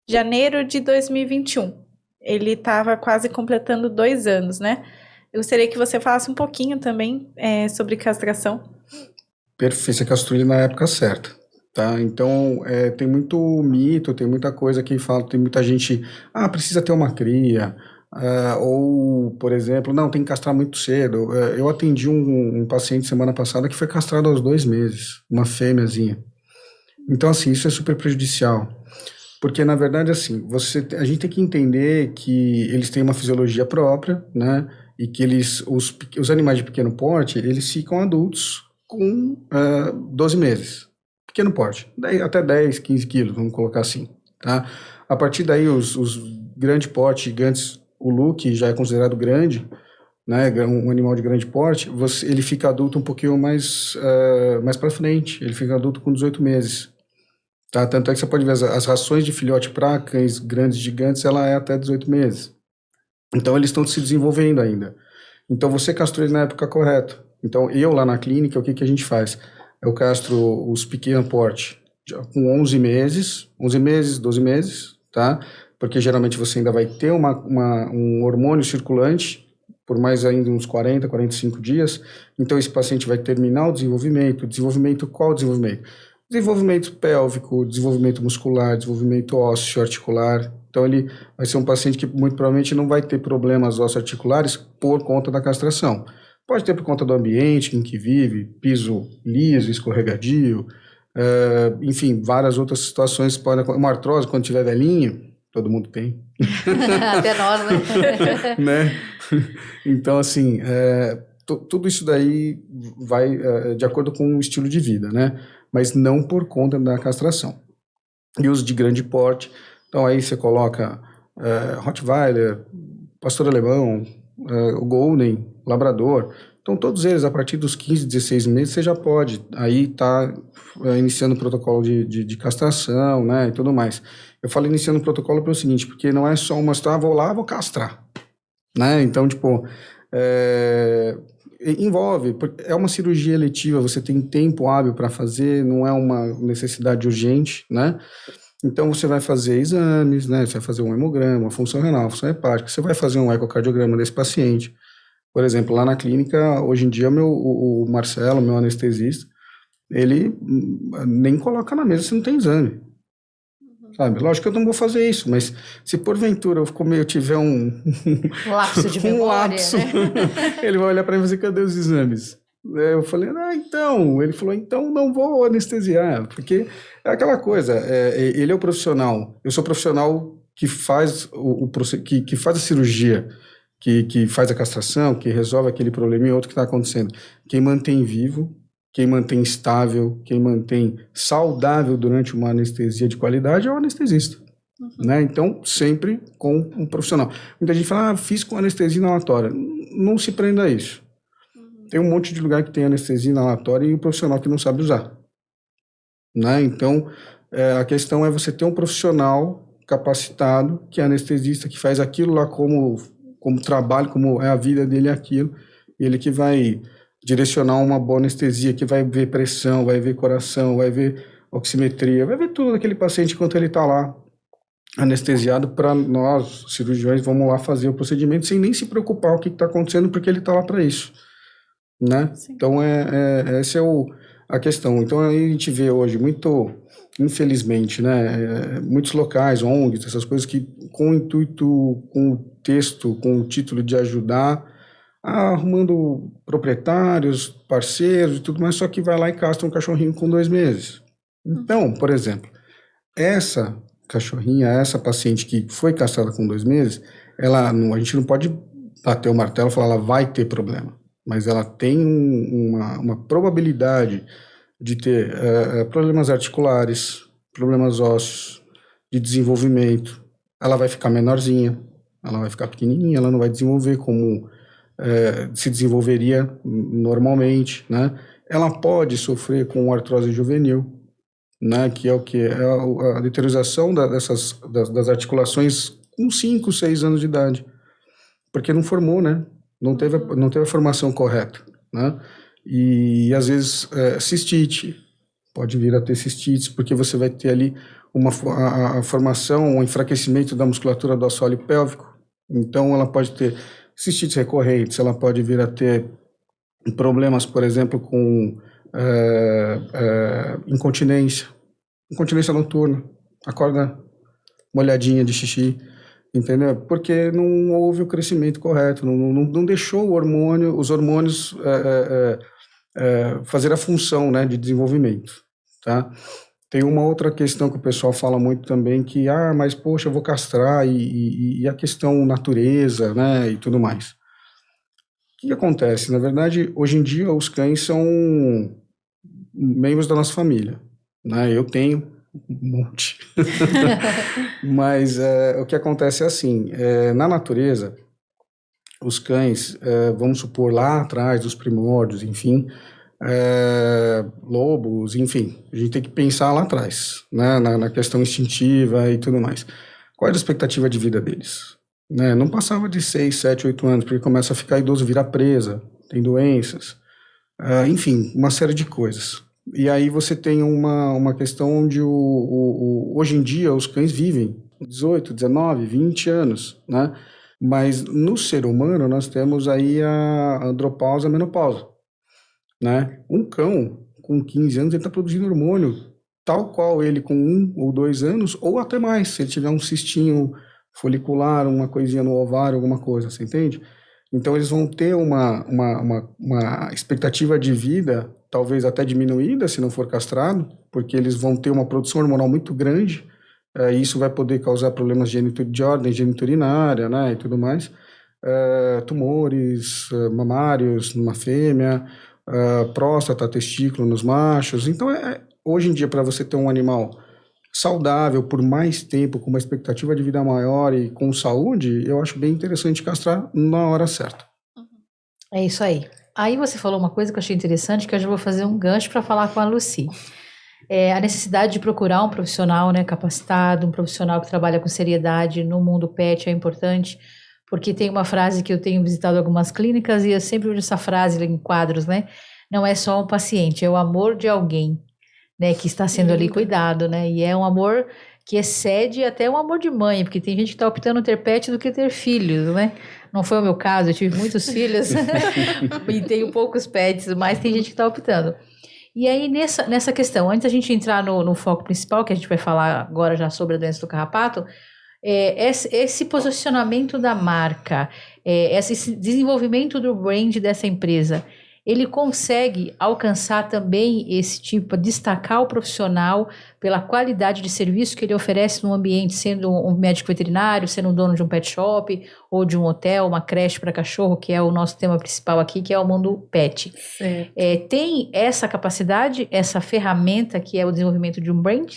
janeiro de 2021. Ele estava quase completando 2 anos, né? Eu gostaria que você falasse um pouquinho também sobre castração. Perfeito, você castrou ele na época certa, tá? Então, tem muito mito, tem muita coisa que fala, tem muita gente, precisa ter uma cria, ou, por exemplo, não, tem que castrar muito cedo. Eu atendi um paciente semana passada que foi castrado aos 2 meses, uma fêmeazinha. Então, assim, isso é super prejudicial, porque, na verdade, assim, a gente tem que entender que eles têm uma fisiologia própria, né? E que os animais de pequeno porte, eles ficam adultos com 12 meses, pequeno porte, até 10, 15 quilos, vamos colocar assim, tá? A partir daí, os grande porte, gigantes, o Luke já é considerado grande, né, um animal de grande porte, ele fica adulto um pouquinho mais para frente, ele fica adulto com 18 meses, tá? Tanto é que você pode ver as rações de filhote para cães grandes, gigantes, ela é até 18 meses. Então, eles estão se desenvolvendo ainda. Então, você castrou ele na época correta. Então, eu lá na clínica, o que a gente faz? Eu castro os pequeno porte com 11 meses, 12 meses, tá? Porque geralmente você ainda vai ter um hormônio circulante por mais ainda uns 40, 45 dias. Então, esse paciente vai terminar o desenvolvimento. Qual desenvolvimento? Desenvolvimento pélvico, desenvolvimento muscular, desenvolvimento ósseo, articular. Então, ele vai ser um paciente que muito provavelmente não vai ter problemas osso-articulares por conta da castração. Pode ter por conta do ambiente em que vive, piso liso, escorregadio, enfim, várias outras situações. Uma artrose, quando tiver velhinho, todo mundo tem. Até nós, né? Né? Então, assim, tudo isso daí vai de acordo com o estilo de vida, né? Mas não por conta da castração. E os de grande porte, Então aí você coloca Rottweiler, Pastor Alemão, o Golden, Labrador. Então todos eles, a partir dos 15, 16 meses, você já pode aí tá iniciando o protocolo de castração, né, e tudo mais. Eu falo iniciando o protocolo pelo seguinte, porque não é só vou lá, vou castrar, né? Então, tipo, envolve, é uma cirurgia eletiva, você tem tempo hábil para fazer, não é uma necessidade urgente, né? Então, você vai fazer exames, né? Você vai fazer um hemograma, uma função renal, uma função hepática, você vai fazer um ecocardiograma desse paciente. Por exemplo, lá na clínica, hoje em dia, o Marcelo, meu anestesista, ele nem coloca na mesa se não tem exame. Sabe? Lógico que eu não vou fazer isso, mas se porventura eu tiver um lapso de memória, lapso, né? ele vai olhar para mim e dizer, cadê os exames? Eu falei, então. Ele falou, então não vou anestesiar, porque é aquela coisa, ele é o profissional, eu sou o profissional que faz que faz a cirurgia, que faz a castração, que resolve aquele probleminha outro que está acontecendo. Quem mantém vivo, quem mantém estável, quem mantém saudável durante uma anestesia de qualidade é o anestesista. Né? Então, sempre com um profissional. Muita gente fala, fiz com anestesia inalatória. Não se prenda a isso. Tem um monte de lugar que tem anestesia inalatória e o profissional que não sabe usar. Né? Então, a questão é você ter um profissional capacitado, que é anestesista, que faz aquilo lá como trabalho, como é a vida dele aquilo, ele que vai direcionar uma boa anestesia, que vai ver pressão, vai ver coração, vai ver oximetria, vai ver tudo daquele paciente enquanto ele está lá anestesiado, para nós, cirurgiões, vamos lá fazer o procedimento sem nem se preocupar o que está acontecendo, porque ele está lá para isso, né? Sim. Então, essa é a questão. Então, aí a gente vê hoje muito, infelizmente, né, muitos locais, ONGs, essas coisas que com o intuito, com o texto, com o título de ajudar, arrumando proprietários, parceiros e tudo mais, só que vai lá e castra um cachorrinho com 2 meses. Então, por exemplo, essa cachorrinha, essa paciente que foi castrada com 2 meses, a gente não pode bater o martelo e falar ela vai ter problema, mas ela tem uma probabilidade de ter problemas articulares, problemas ósseos, de desenvolvimento. Ela vai ficar menorzinha, ela vai ficar pequenininha, ela não vai desenvolver como se desenvolveria normalmente, né? Ela pode sofrer com artrose juvenil, né? Que é o que? É a deteriorização das articulações com 5, 6 anos de idade, porque não formou, né? Não teve a formação correta, né? E às vezes cistite, pode vir a ter cistites, porque você vai ter ali a formação, um enfraquecimento da musculatura do assoalho pélvico. Então ela pode ter cistites recorrentes, ela pode vir a ter problemas, por exemplo, com incontinência noturna, acorda molhadinha de xixi, entendeu? Porque não houve o crescimento correto, não deixou os hormônios fazer a função, né, de desenvolvimento, tá? Tem uma outra questão que o pessoal fala muito também, que, mas poxa, eu vou castrar, e a questão natureza, né, e tudo mais. O que acontece? Na verdade, hoje em dia, os cães são membros da nossa família, né? Eu tenho um monte. Mas o que acontece é assim, na natureza, os cães, vamos supor, lá atrás, dos primórdios, enfim, lobos, enfim, a gente tem que pensar lá atrás, né, na questão instintiva e tudo mais. Qual era a expectativa de vida deles? Né? Não passava de 6, 7, 8 anos, porque começa a ficar idoso, vira presa, tem doenças, enfim, uma série de coisas. E aí você tem uma questão onde hoje em dia os cães vivem 18, 19, 20 anos, né? Mas no ser humano nós temos aí a andropausa, a menopausa, né? Um cão com 15 anos, ele está produzindo hormônio tal qual ele com 1 ou 2 anos, ou até mais, se ele tiver um cistinho folicular, uma coisinha no ovário, alguma coisa, você entende? Então eles vão ter uma expectativa de vida talvez até diminuída se não for castrado, porque eles vão ter uma produção hormonal muito grande, e isso vai poder causar problemas de ordem geniturinária, né, e tudo mais, tumores mamários numa fêmea, próstata, testículo nos machos. Então, hoje em dia, para você ter um animal saudável por mais tempo, com uma expectativa de vida maior e com saúde, eu acho bem interessante castrar na hora certa. É isso aí. Aí você falou uma coisa que eu achei interessante, que eu já vou fazer um gancho para falar com a Lucy. A necessidade de procurar um profissional, né, capacitado, um profissional que trabalha com seriedade no mundo pet é importante, porque tem uma frase que eu tenho visitado algumas clínicas e eu sempre uso essa frase em quadros, né? Não é só um paciente, é o amor de alguém, né, que está sendo ali cuidado, né? E é um amor que excede até o amor de mãe, porque tem gente que está optando ter pet do que ter filhos, né? Não foi o meu caso, eu tive muitos filhos e tenho poucos pets, mas tem gente que está optando. E aí, nessa questão, antes da gente entrar no foco principal, que a gente vai falar agora já sobre a doença do carrapato, esse posicionamento da marca, esse desenvolvimento do brand dessa empresa, ele consegue alcançar também esse tipo, destacar o profissional pela qualidade de serviço que ele oferece no ambiente, sendo um médico veterinário, sendo um dono de um pet shop, ou de um hotel, uma creche para cachorro, que é o nosso tema principal aqui, que é o mundo pet. Tem essa capacidade, essa ferramenta que é o desenvolvimento de um brand?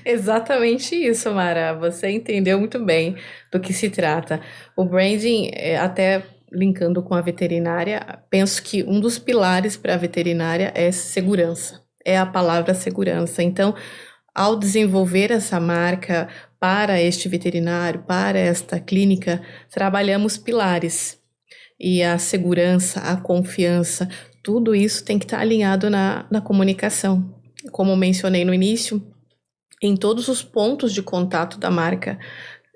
Exatamente isso, Mara. Você entendeu muito bem do que se trata. O branding, até linkando com a veterinária, penso que um dos pilares para a veterinária é segurança. É a palavra segurança. Então, ao desenvolver essa marca para este veterinário, para esta clínica, trabalhamos pilares. E a segurança, a confiança, tudo isso tem que estar alinhado na comunicação. Como mencionei no início, em todos os pontos de contato da marca,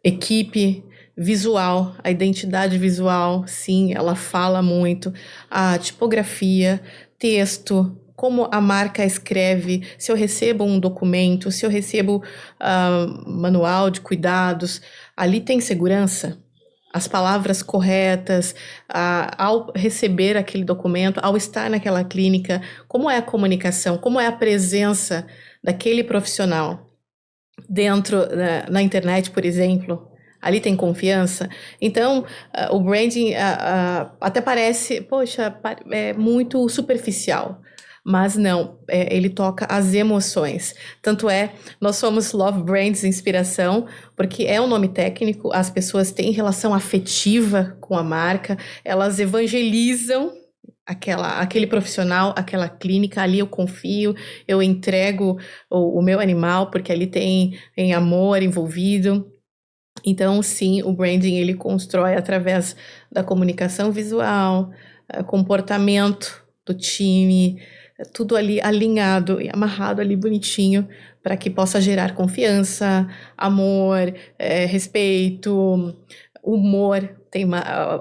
equipe, visual, a identidade visual, sim, ela fala muito, a tipografia, texto, como a marca escreve, se eu recebo um documento, se eu recebo manual de cuidados, ali tem segurança. As palavras corretas, ao receber aquele documento, ao estar naquela clínica, como é a comunicação, como é a presença daquele profissional dentro na internet, por exemplo. Ali tem confiança. Então, o branding até parece, poxa, é muito superficial. Mas não, ele toca as emoções. Tanto nós somos Love Brands Inspiração, porque é um nome técnico, as pessoas têm relação afetiva com a marca, elas evangelizam aquele profissional, aquela clínica, ali eu confio, eu entrego o meu animal, porque ali tem amor envolvido. Então, sim, o branding ele constrói através da comunicação visual, comportamento do time, tudo ali alinhado e amarrado ali bonitinho para que possa gerar confiança, amor, respeito, humor.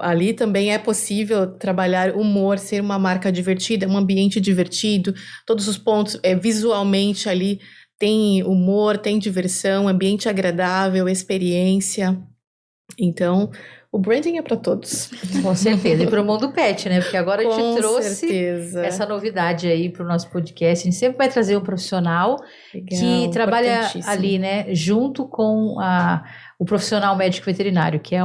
Ali também é possível trabalhar humor, ser uma marca divertida, um ambiente divertido, todos os pontos visualmente ali tem humor, tem diversão, ambiente agradável, experiência. Então, o branding é para todos. Com certeza. E para o mundo pet, né? Porque agora a gente trouxe certeza. essa novidade aí para o nosso podcast. A gente sempre vai trazer um profissional que trabalha ali, né? Junto com o profissional médico veterinário, que é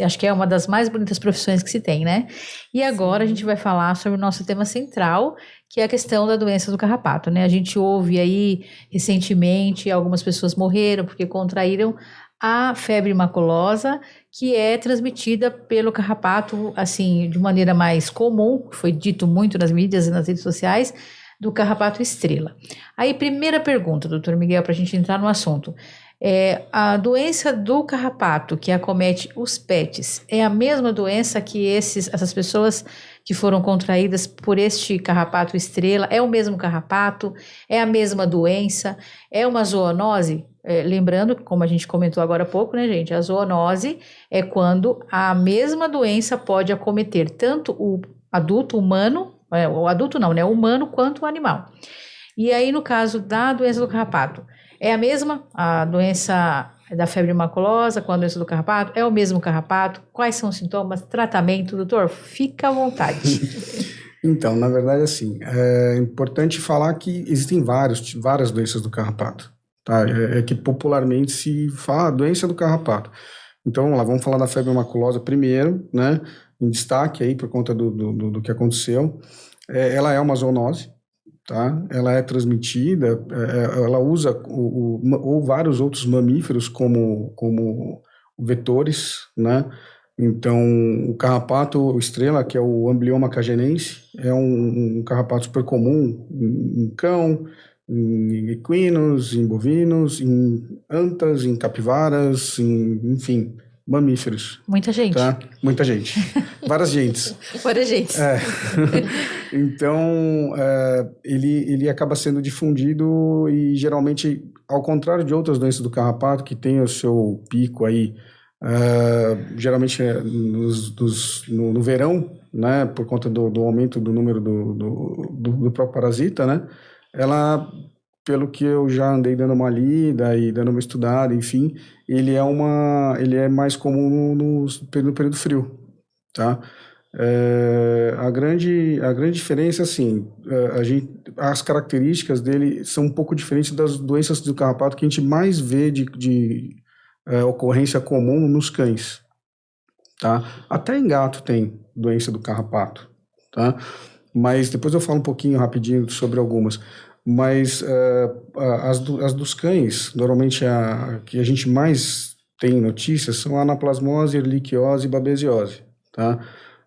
acho que é uma das mais bonitas profissões que se tem, né? E agora a gente vai falar sobre o nosso tema central, que é a questão da doença do carrapato, né? A gente ouve aí recentemente algumas pessoas morreram porque contraíram a febre maculosa, que é transmitida pelo carrapato, assim, de maneira mais comum, foi dito muito nas mídias e nas redes sociais, do carrapato estrela. Aí, primeira pergunta, doutor Miguel, para a gente entrar no assunto. A doença do carrapato que acomete os pets é a mesma doença que essas pessoas que foram contraídas por este carrapato estrela? É o mesmo carrapato? É a mesma doença? É uma zoonose? Lembrando, como a gente comentou agora há pouco, né, gente? A zoonose é quando a mesma doença pode acometer tanto o adulto humano, o adulto não, né? O humano quanto o animal. E aí, no caso da doença do carrapato, é a mesma? A doença da febre maculosa com a doença do carrapato? É o mesmo carrapato? Quais são os sintomas? Tratamento? Doutor, fica à vontade. Então, na verdade, assim, é importante falar que existem várias doenças do carrapato. Tá? É que popularmente se fala doença do carrapato. Então, vamos lá, vamos falar da febre maculosa primeiro, né? Em destaque aí por conta do que aconteceu. Ela é uma zoonose, tá? Ela é transmitida, ela usa ou vários outros mamíferos como vetores, né? Então, o carrapato estrela, que é o Amblioma cagenense, é um carrapato super comum em cão, em equinos, em bovinos, em antas, em capivaras, enfim, mamíferos. Muita gente. Tá? Muita gente. Várias gentes. Várias gente. Então, ele acaba sendo difundido e geralmente, ao contrário de outras doenças do carrapato, que tem o seu pico aí, geralmente no verão, né, por conta do aumento do número do próprio parasita, né, ela, pelo que eu já andei dando uma lida e dando uma estudada, enfim, ele é mais comum no período frio, tá? A grande diferença, assim, as características dele são um pouco diferentes das doenças do carrapato que a gente mais vê de ocorrência comum nos cães, tá? Até em gato tem doença do carrapato, tá? Mas depois eu falo um pouquinho rapidinho sobre algumas. Mas as dos cães, normalmente que a gente mais tem notícias são a anaplasmose, erliquiose e babesiose, tá?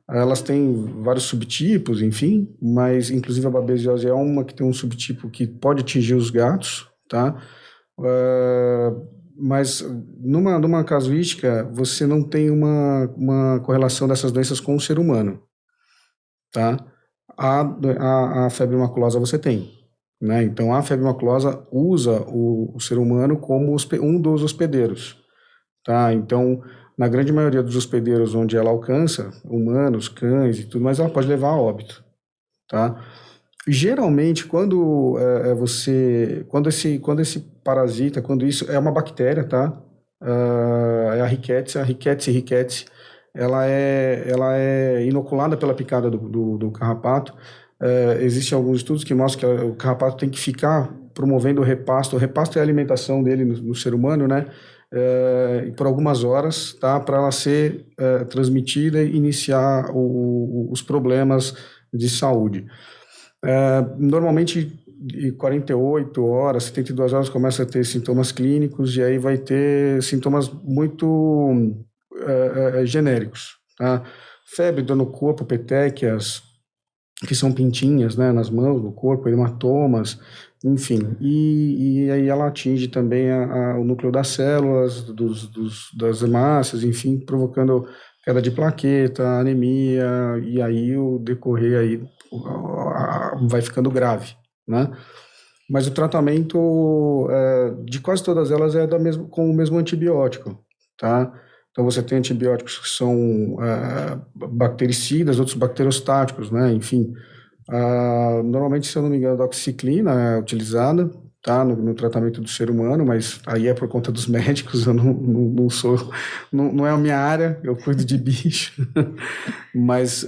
Elas têm vários subtipos, enfim, mas inclusive a babesiose é uma que tem um subtipo que pode atingir os gatos, tá? Mas numa casuística, você não tem uma correlação dessas doenças com o ser humano, tá? A febre maculosa você tem, né? Então, a febre maculosa usa o ser humano como um dos hospedeiros, tá? Então, na grande maioria dos hospedeiros onde ela alcança, humanos, cães e tudo mais, ela pode levar a óbito, tá? Geralmente, quando esse parasita, quando isso é uma bactéria, tá? É a Rickettsia rickettsii, ela é inoculada pela picada do carrapato. Existem alguns estudos que mostram que o carrapato tem que ficar promovendo o repasto. O repasto é a alimentação dele no ser humano, né? Por algumas horas, tá? Para ela ser transmitida e iniciar os problemas de saúde. Normalmente, de 48 horas, 72 horas, começa a ter sintomas clínicos e aí vai ter sintomas muito genéricos, tá? Febre, dor no corpo, petequias, que são pintinhas, né, nas mãos, no corpo, hematomas, enfim. E aí ela atinge também o núcleo das células, das hemácias, enfim, provocando queda de plaqueta, anemia, e aí o decorrer aí vai ficando grave, né? Mas o tratamento de quase todas elas é com o mesmo antibiótico, tá? Então você tem antibióticos que são bactericidas, outros bacteriostáticos, né? Enfim, normalmente, se eu não me engano, a doxiciclina é utilizada, tá? No tratamento do ser humano, mas aí é por conta dos médicos, eu não é a minha área, eu cuido de bicho. Mas,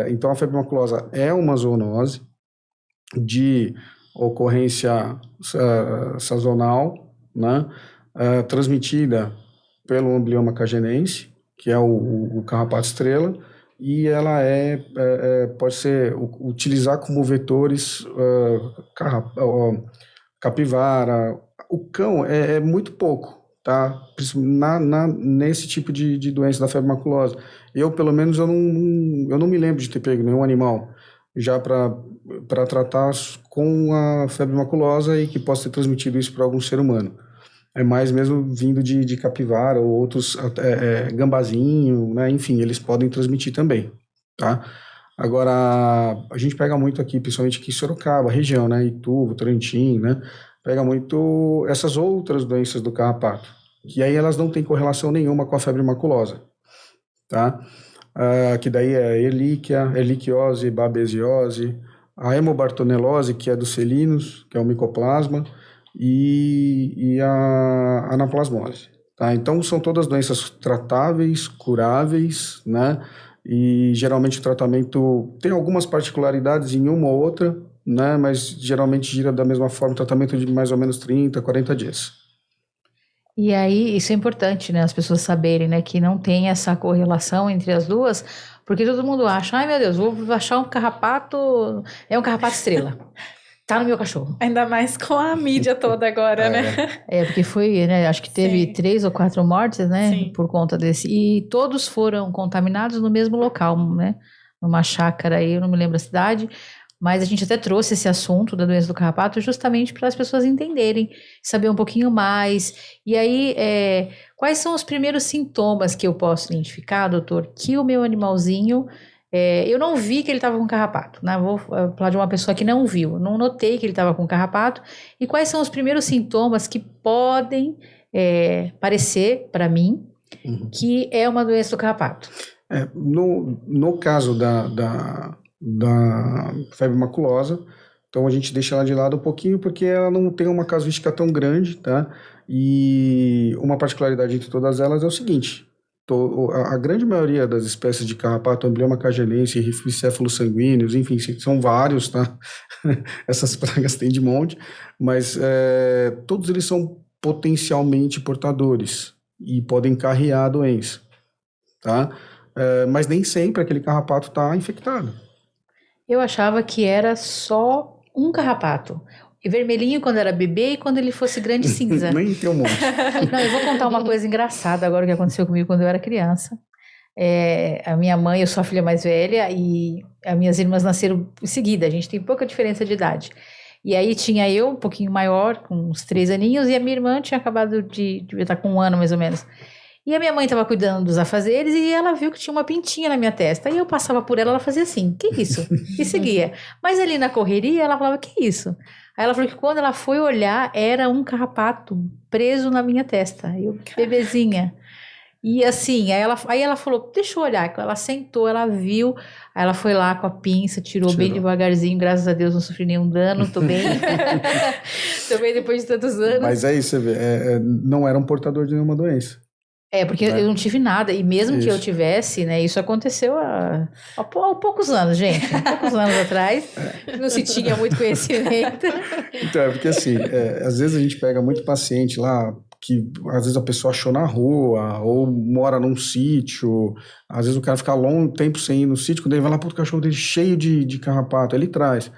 então a febre maculosa é uma zoonose de ocorrência sazonal, né? Transmitida pelo Amblioma cagenense, que é o carrapato estrela, e ela pode ser utilizar como vetores capivara. O cão é muito pouco, tá? Nesse tipo de doença da febre maculosa. Eu, pelo menos, eu não me lembro de ter pego nenhum animal já para tratar com a febre maculosa e que possa ter transmitido isso para algum ser humano. É mais mesmo vindo de capivara ou outros, gambazinho, né? Enfim, eles podem transmitir também, tá? Agora, a gente pega muito aqui, principalmente aqui em Sorocaba, região, né? Itu, Votorantim, né? Pega muito essas outras doenças do carrapato, que aí elas não têm correlação nenhuma com a febre maculosa, tá? Que daí é erliquiose, babesiose, a hemobartonelose, que é dos felinos, que é o micoplasma, e a anaplasmose, tá? Então, são todas doenças tratáveis, curáveis, né? E geralmente o tratamento tem algumas particularidades em uma ou outra, né? Mas geralmente gira da mesma forma, tratamento de mais ou menos 30, 40 dias. E aí, isso é importante, né? As pessoas saberem, né? Que não tem essa correlação entre as duas, porque todo mundo acha, ai meu Deus, vou achar um carrapato, é um carrapato estrela. tá no meu cachorro. Ainda mais com a mídia toda agora, né? Porque foi, né? Acho que teve Sim. 3 ou 4 mortes, né? Sim. Por conta desse. E todos foram contaminados no mesmo local, né? Numa chácara aí, eu não me lembro a cidade. Mas a gente até trouxe esse assunto da doença do carrapato justamente para as pessoas entenderem, saber um pouquinho mais. E aí, quais são os primeiros sintomas que eu posso identificar, doutor, que o meu animalzinho... eu não vi que ele estava com carrapato, né? Vou falar de uma pessoa que não viu, não notei que ele estava com carrapato. E quais são os primeiros sintomas que podem parecer para mim que é uma doença do carrapato? No caso da febre maculosa, então a gente deixa ela de lado um pouquinho porque ela não tem uma casuística tão grande, tá? E uma particularidade entre todas elas é o seguinte: a grande maioria das espécies de carrapato, Amblyomma cagelense, rifocéfalos sanguíneos, enfim, são vários, tá? Essas pragas tem de monte, mas todos eles são potencialmente portadores e podem carrear a doença, tá? Mas nem sempre aquele carrapato está infectado. Eu achava que era só um carrapato. E vermelhinho quando era bebê e quando ele fosse grande cinza. Nem tem um monte. Não, eu vou contar uma coisa engraçada agora que aconteceu comigo quando eu era criança. A minha mãe, eu sou a filha mais velha e as minhas irmãs nasceram em seguida. A gente tem pouca diferença de idade. E aí tinha eu, um pouquinho maior, com uns 3 aninhos, e a minha irmã tinha acabado de estar com 1 ano mais ou menos. E a minha mãe estava cuidando dos afazeres e ela viu que tinha uma pintinha na minha testa. Aí eu passava por ela, ela fazia assim, que isso? E seguia. Mas ali na correria, ela falava, que isso? Aí ela falou que quando ela foi olhar, era um carrapato preso na minha testa. Eu, bebezinha. E assim, aí ela falou, deixa eu olhar. Ela sentou, ela viu, aí ela foi lá com a pinça, tirou bem devagarzinho, graças a Deus não sofri nenhum dano, tô bem. Tô bem depois de tantos anos. Mas é isso, você vê, não era um portador de nenhuma doença. Porque eu não tive nada, e mesmo que eu tivesse, né, isso aconteceu há poucos anos, gente, há poucos anos atrás, não se tinha muito conhecimento. Então, porque assim, às vezes a gente pega muito paciente lá, que às vezes a pessoa achou na rua, ou mora num sítio, às vezes o cara fica longo tempo sem ir no sítio, quando ele vai lá pro cachorro dele cheio de carrapato, ele traz,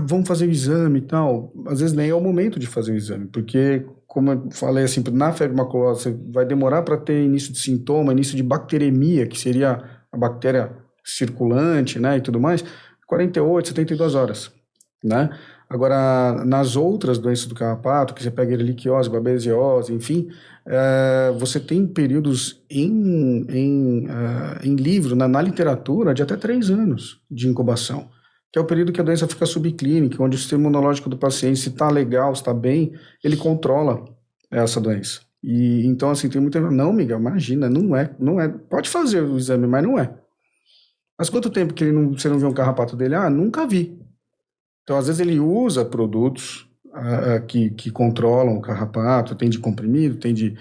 vamos fazer o exame e tal, às vezes nem é o momento de fazer o exame, porque, como eu falei assim, na febre maculosa, você vai demorar para ter início de sintoma, início de bacteremia, que seria a bactéria circulante, né, e tudo mais, 48, 72 horas, né? Agora, nas outras doenças do carrapato, que você pega erliquiose, babesiose, enfim, você tem períodos em livro, na literatura, de até 3 anos de incubação, que é o período que a doença fica subclínica, onde o sistema imunológico do paciente, se está legal, se está bem, ele controla essa doença. E então, assim, tem muita... Não, Miguel, imagina, não é. Pode fazer o exame, mas não é. Mas quanto tempo que você não vê um carrapato dele? Nunca vi. Então, às vezes ele usa produtos que controlam o carrapato, tem de comprimido, tem de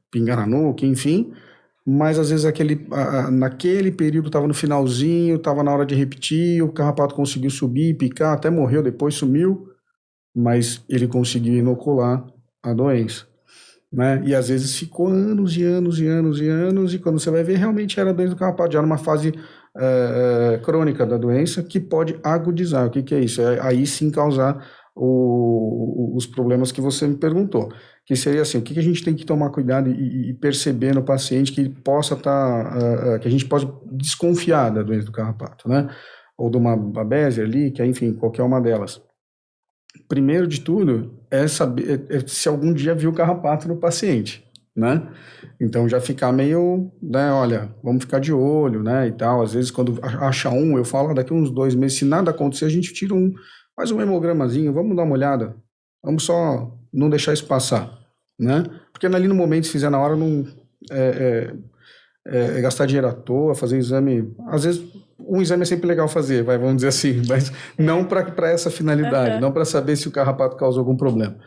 pingar na nuca, enfim... Mas às vezes naquele período estava no finalzinho, estava na hora de repetir, o carrapato conseguiu subir, picar, até morreu, depois sumiu, mas ele conseguiu inocular a doença, né? E às vezes ficou anos e anos e anos e anos, e quando você vai ver, realmente era a doença do carrapato, já numa fase crônica da doença, que pode agudizar. O que é isso? Aí sim causar os problemas que você me perguntou. Que seria assim, o que a gente tem que tomar cuidado e perceber no paciente que ele possa que a gente pode desconfiar da doença do carrapato, né? Ou de uma babésia ali, que enfim, qualquer uma delas. Primeiro de tudo é saber se algum dia viu carrapato no paciente, né? Então já ficar meio, né, olha, vamos ficar de olho, né, e tal. Às vezes quando acha eu falo, daqui uns 2 meses, se nada acontecer, a gente tira faz um hemogramazinho, vamos dar uma olhada, vamos só não deixar isso passar, né? Porque ali no momento, se fizer na hora, não gastar dinheiro à toa, fazer exame. Às vezes, um exame é sempre legal fazer, vamos dizer assim, mas não para essa finalidade, não para saber se o carrapato causou algum problema.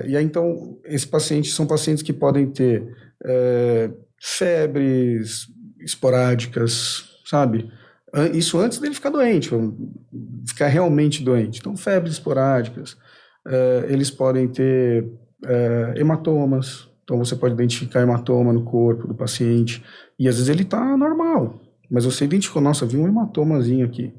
E aí, então, esses pacientes são pacientes que podem ter febres esporádicas, sabe? Isso antes dele ficar doente, ficar realmente doente. Então, febres esporádicas. Eles podem ter hematomas, então você pode identificar hematoma no corpo do paciente, e às vezes ele está normal, mas você identificou, nossa, vi um hematomazinho aqui.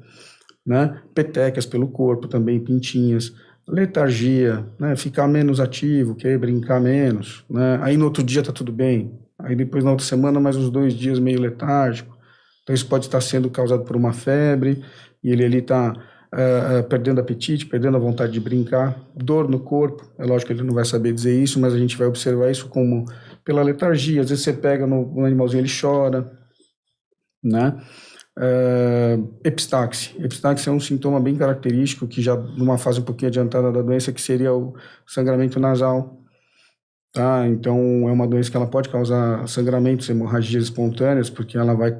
né? Petecas pelo corpo também, pintinhas, letargia, né? Ficar menos ativo, querer brincar menos, né? Aí no outro dia tá tudo bem, aí depois na outra semana mais uns 2 dias meio letárgico. Então isso pode estar sendo causado por uma febre, e ele ali está perdendo apetite, perdendo a vontade de brincar, dor no corpo. É lógico que ele não vai saber dizer isso, mas a gente vai observar isso como pela letargia. Às vezes você pega no animalzinho, ele chora, né? Epistaxe. Epistaxe é um sintoma bem característico, que já numa fase um pouquinho adiantada da doença, que seria o sangramento nasal. Tá? Então, é uma doença que ela pode causar sangramentos, hemorragias espontâneas, porque ela vai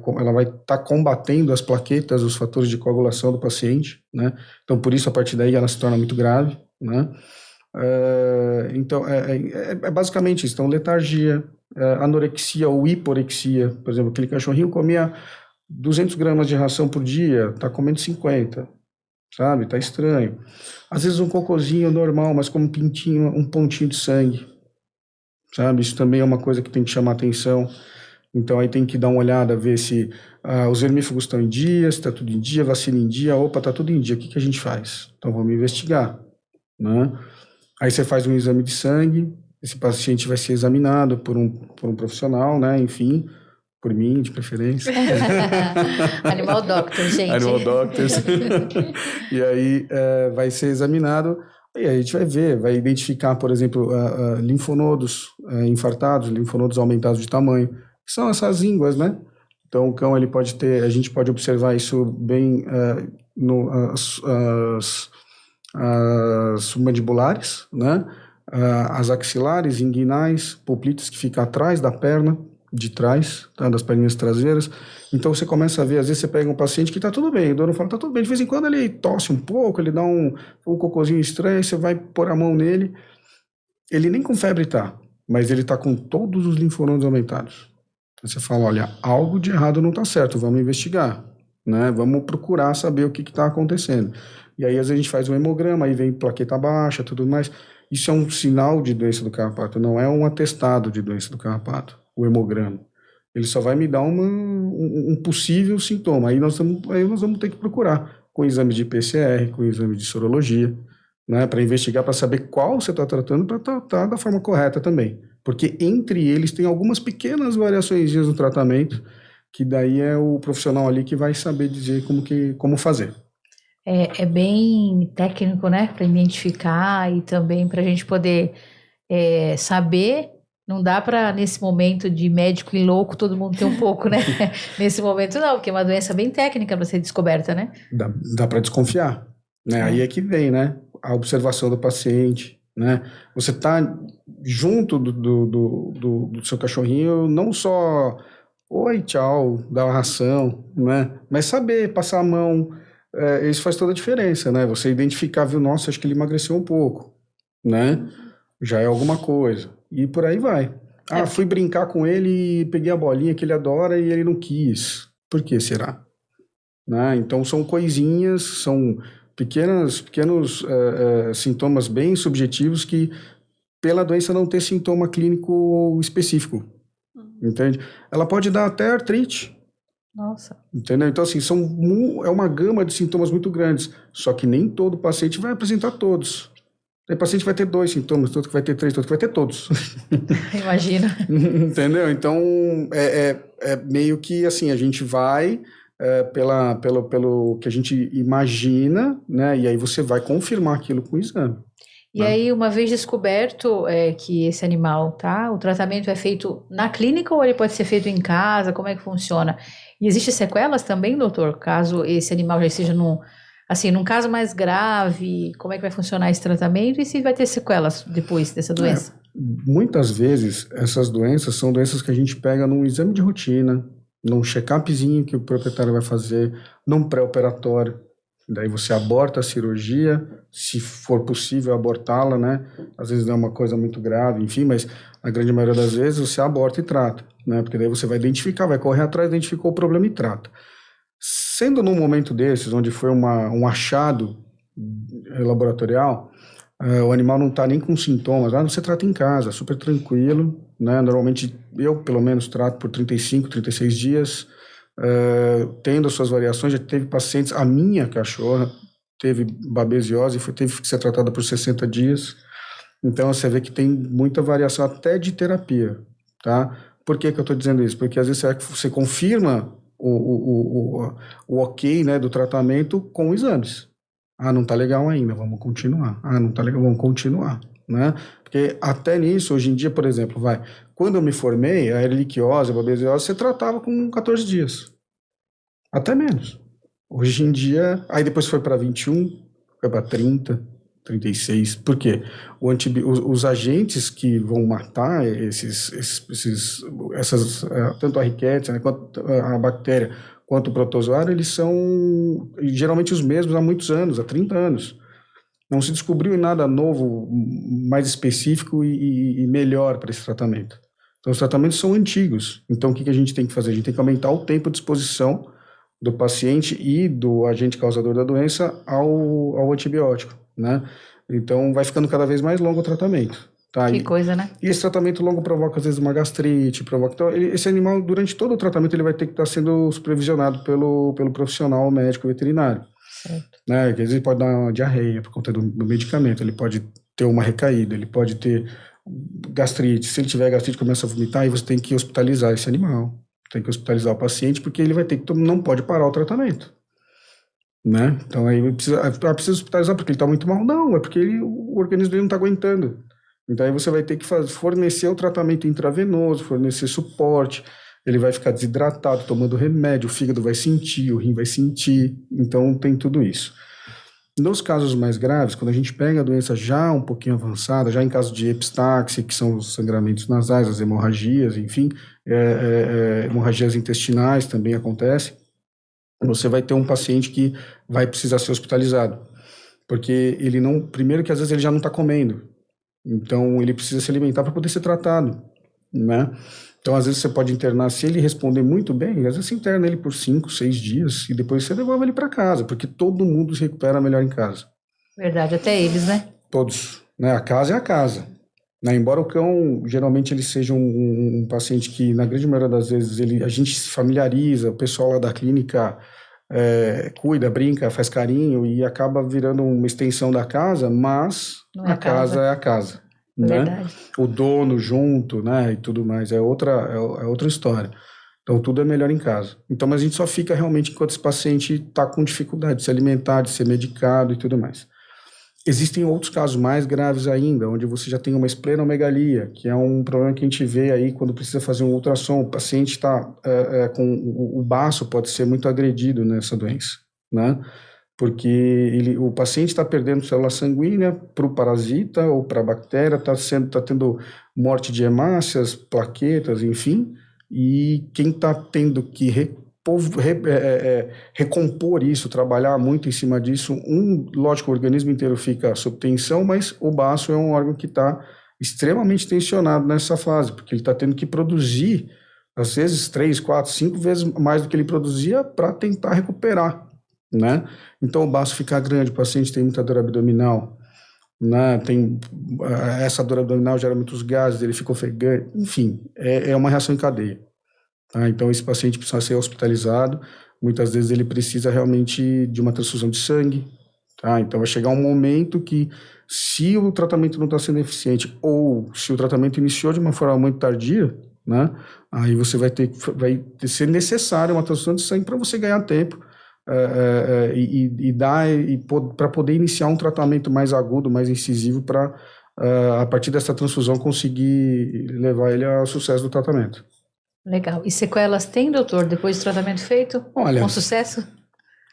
estar combatendo as plaquetas, os fatores de coagulação do paciente, né? Então, por isso, a partir daí, ela se torna muito grave, né? Então, é basicamente isso. Então, letargia, anorexia ou hiporexia. Por exemplo, aquele cachorrinho comia 200 gramas de ração por dia, está comendo 50, sabe? Está estranho. Às vezes, um cocôzinho normal, mas como um pontinho de sangue. Sabe? Isso também é uma coisa que tem que chamar atenção. Então aí tem que dar uma olhada, ver se os vermífugos estão em dia, se está tudo em dia, vacina em dia, opa, está tudo em dia, o que a gente faz? Então vamos investigar, né? Aí você faz um exame de sangue, esse paciente vai ser examinado por um profissional, né? Enfim, por mim, de preferência. Animal Doctor, gente. Animal Doctors. E aí vai ser examinado. E aí a gente vai ver, vai identificar, por exemplo, linfonodos infartados, linfonodos aumentados de tamanho, que são essas ínguas, né? Então o cão, ele pode ter, a gente pode observar isso bem as submandibulares, né? As axilares, inguinais, poplites, que fica atrás da perna, de trás, tá? Das perninhas traseiras. Então você começa a ver, às vezes você pega um paciente que tá tudo bem, o dono fala, tá tudo bem, de vez em quando ele tosse um pouco, ele dá um cocôzinho estranho, aí você vai pôr a mão nele, ele nem com febre tá, mas ele tá com todos os linfonodos aumentados. Então você fala, olha, algo de errado não tá certo, vamos investigar, né? Vamos procurar saber o que tá acontecendo. E aí às vezes a gente faz um hemograma, aí vem plaqueta baixa, tudo mais. Isso é um sinal de doença do carrapato, não é um atestado de doença do carrapato, o hemograma. Ele só vai me dar um possível sintoma. Aí nós vamos ter que procurar com exame de PCR, com exame de sorologia, né, para investigar, para saber qual você está tratando, para tratar da forma correta também. Porque entre eles tem algumas pequenas variações no tratamento, que daí é o profissional ali que vai saber dizer como fazer. É bem técnico, né, para identificar e também para a gente poder saber. Não dá para, nesse momento de médico e louco, todo mundo ter um pouco, né? Nesse momento não, porque é uma doença bem técnica para ser descoberta, né? Dá para desconfiar, né? Aí é que vem, né? A observação do paciente, né? Você tá junto do seu cachorrinho, não só oi, tchau, dar uma ração, né? Mas saber, passar a mão, isso faz toda a diferença, né? Você identificar, viu, nossa, acho que ele emagreceu um pouco, né? Já é alguma coisa. E por aí vai. Fui brincar com ele e peguei a bolinha que ele adora e ele não quis. Por que será? Né? Então são coisinhas, são pequenos sintomas bem subjetivos que, pela doença não ter sintoma clínico específico. Entende? Ela pode dar até artrite. Nossa. Entendeu? Então, assim, é uma gama de sintomas muito grandes. Só que nem todo paciente vai apresentar todos. O paciente vai ter 2 sintomas, outro que vai ter 3, outro que vai ter todos. Imagina. Entendeu? Então, é meio que assim, a gente vai pelo que a gente imagina, né? E aí você vai confirmar aquilo com o exame. E aí, uma vez descoberto que esse animal, tá? O tratamento é feito na clínica ou ele pode ser feito em casa? Como é que funciona? E existem sequelas também, doutor? Caso esse animal já esteja num caso mais grave, como é que vai funcionar esse tratamento e se vai ter sequelas depois dessa doença? Muitas vezes, essas doenças são doenças que a gente pega num exame de rotina, num check-upzinho que o proprietário vai fazer, num pré-operatório. Daí você aborta a cirurgia, se for possível abortá-la, né? Às vezes não é uma coisa muito grave, enfim, mas a grande maioria das vezes você aborta e trata, né? Porque daí você vai identificar, vai correr atrás, identificou o problema e trata. Sendo num momento desses, onde foi um achado laboratorial, o animal não está nem com sintomas, você trata em casa, super tranquilo, né? Normalmente eu, pelo menos, trato por 35, 36 dias, tendo as suas variações. Já teve pacientes, a minha cachorra teve babesiose e teve que ser tratada por 60 dias. Então, você vê que tem muita variação até de terapia, tá? Por que que eu estou dizendo isso? Porque às vezes você confirma o ok, né, do tratamento com exames. Ah, não tá legal ainda, vamos continuar. Ah, não tá legal, vamos continuar, né? Porque até nisso, hoje em dia, por exemplo, quando eu me formei, a erliquiose, a babesiose, você tratava com 14 dias. Até menos. Hoje em dia, aí depois foi para 21, foi para 30, 36. Por quê? Os agentes que vão matar tanto a Rickettsia, né, quanto a bactéria, quanto o protozoário, eles são geralmente os mesmos há muitos anos, há 30 anos. Não se descobriu nada novo, mais específico e melhor para esse tratamento. Então, os tratamentos são antigos. Então, o que a gente tem que fazer? A gente tem que aumentar o tempo de exposição do paciente e do agente causador da doença ao antibiótico, né? Então, vai ficando cada vez mais longo o tratamento. Tá? Que coisa, né? E esse tratamento longo provoca, às vezes, uma gastrite, Então, esse animal, durante todo o tratamento, ele vai ter que estar sendo supervisionado pelo profissional médico veterinário. Certo. Né? Que às vezes pode dar uma diarreia por conta do medicamento, ele pode ter uma recaída, ele pode ter gastrite. Se ele tiver gastrite, começa a vomitar, aí você tem que hospitalizar esse animal. Tem que hospitalizar o paciente, porque ele vai ter que não pode parar o tratamento, né? Então aí precisa hospitalizar porque ele está muito mal. Não, é porque o organismo dele não está aguentando. Então aí você vai ter que fornecer o tratamento intravenoso, fornecer suporte. Ele vai ficar desidratado, tomando remédio, o fígado vai sentir, o rim vai sentir. Então tem tudo isso. Nos casos mais graves, quando a gente pega a doença já um pouquinho avançada, já em caso de epistaxe, que são os sangramentos nasais, as hemorragias, enfim, hemorragias intestinais também acontecem, você vai ter um paciente que vai precisar ser hospitalizado, porque ele não, primeiro que às vezes ele já não está comendo, então ele precisa se alimentar para poder ser tratado, né? Então, às vezes, você pode internar, se ele responder muito bem, às vezes você interna ele por 5, 6 dias e depois você devolve ele para casa, porque todo mundo se recupera melhor em casa. Verdade, até eles, né? Todos, né? A casa é a casa. Né? Embora o cão, geralmente, ele seja um paciente que, na grande maioria das vezes, a gente se familiariza, o pessoal lá da clínica cuida, brinca, faz carinho e acaba virando uma extensão da casa, mas a casa é a casa. Né? O dono junto, né, e tudo mais, é outra história. Então, tudo é melhor em casa. Então, mas a gente só fica realmente enquanto esse paciente está com dificuldade de se alimentar, de ser medicado e tudo mais. Existem outros casos mais graves ainda, onde você já tem uma esplenomegalia, que é um problema que a gente vê aí quando precisa fazer um ultrassom. O paciente está com o baço pode ser muito agredido nessa doença, né? Porque o paciente está perdendo célula sanguínea para o parasita ou para a bactéria, está tendo morte de hemácias, plaquetas, enfim, e quem está tendo que recompor isso, trabalhar muito em cima disso, lógico, o organismo inteiro fica sob tensão, mas o baço é um órgão que está extremamente tensionado nessa fase, porque ele está tendo que produzir, às vezes, 3, 4, 5 vezes mais do que ele produzia para tentar recuperar, né? Então o baço fica grande, o paciente tem muita dor abdominal, né? Essa dor abdominal gera muitos gases, ele fica ofegante, enfim, é uma reação em cadeia, tá? Então esse paciente precisa ser hospitalizado, muitas vezes ele precisa realmente de uma transfusão de sangue, tá? Então vai chegar um momento que, se o tratamento não está sendo eficiente ou se o tratamento iniciou de uma forma muito tardia, né? Aí você vai ser necessário uma transfusão de sangue para você ganhar tempo para poder iniciar um tratamento mais agudo, mais incisivo, para a partir dessa transfusão conseguir levar ele ao sucesso do tratamento. Legal. E sequelas tem, doutor, depois do tratamento feito? Olha, com sucesso?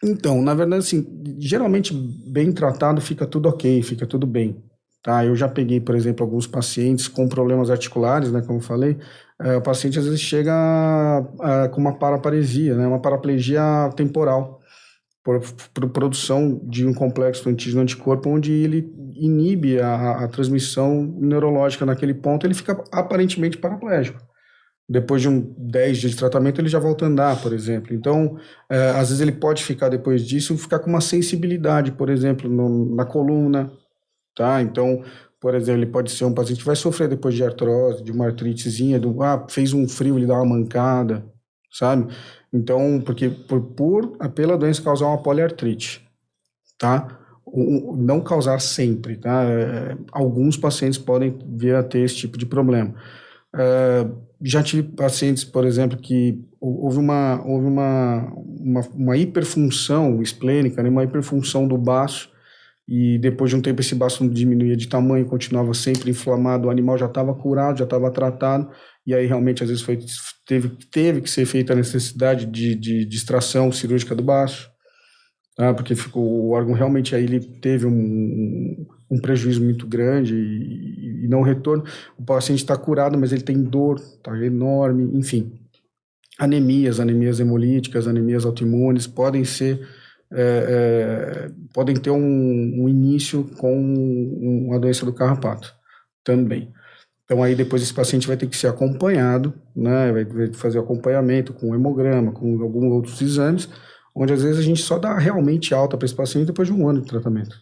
Então, na verdade, assim, geralmente bem tratado fica tudo ok, fica tudo bem. Tá? Eu já peguei, por exemplo, alguns pacientes com problemas articulares, né, como eu falei, o paciente às vezes chega com uma paraparesia, né, uma paraplegia temporal, por produção de um complexo antígeno-anticorpo, onde ele inibe a transmissão neurológica naquele ponto, ele fica aparentemente paraplégico. Depois de 10 dias de tratamento, ele já volta a andar, por exemplo. Então, às vezes ele pode ficar, depois disso, ficar com uma sensibilidade, por exemplo, na coluna, tá? Então, por exemplo, ele pode ser um paciente que vai sofrer depois de artrose, de uma artritezinha, fez um frio, ele dá uma mancada, sabe? Então, porque pela doença causar uma poliartrite, tá? Não causar sempre, tá? Alguns pacientes podem vir a ter esse tipo de problema. Já tive pacientes, por exemplo, que houve uma hiperfunção esplênica, né? Uma hiperfunção do baço, e depois de um tempo esse baço não diminuía de tamanho, continuava sempre inflamado, o animal já estava curado, já estava tratado, e aí realmente às vezes teve que ser feita a necessidade de extração cirúrgica do baço, tá? Porque o órgão realmente aí ele teve um prejuízo muito grande e não retorno. O paciente está curado, mas ele tem dor, tá enorme, enfim. Anemias hemolíticas, anemias autoimunes podem ter um início com a doença do carrapato também. Então aí depois esse paciente vai ter que ser acompanhado, né? Vai fazer acompanhamento com hemograma, com alguns outros exames, onde às vezes a gente só dá realmente alta para esse paciente depois de 1 ano de tratamento.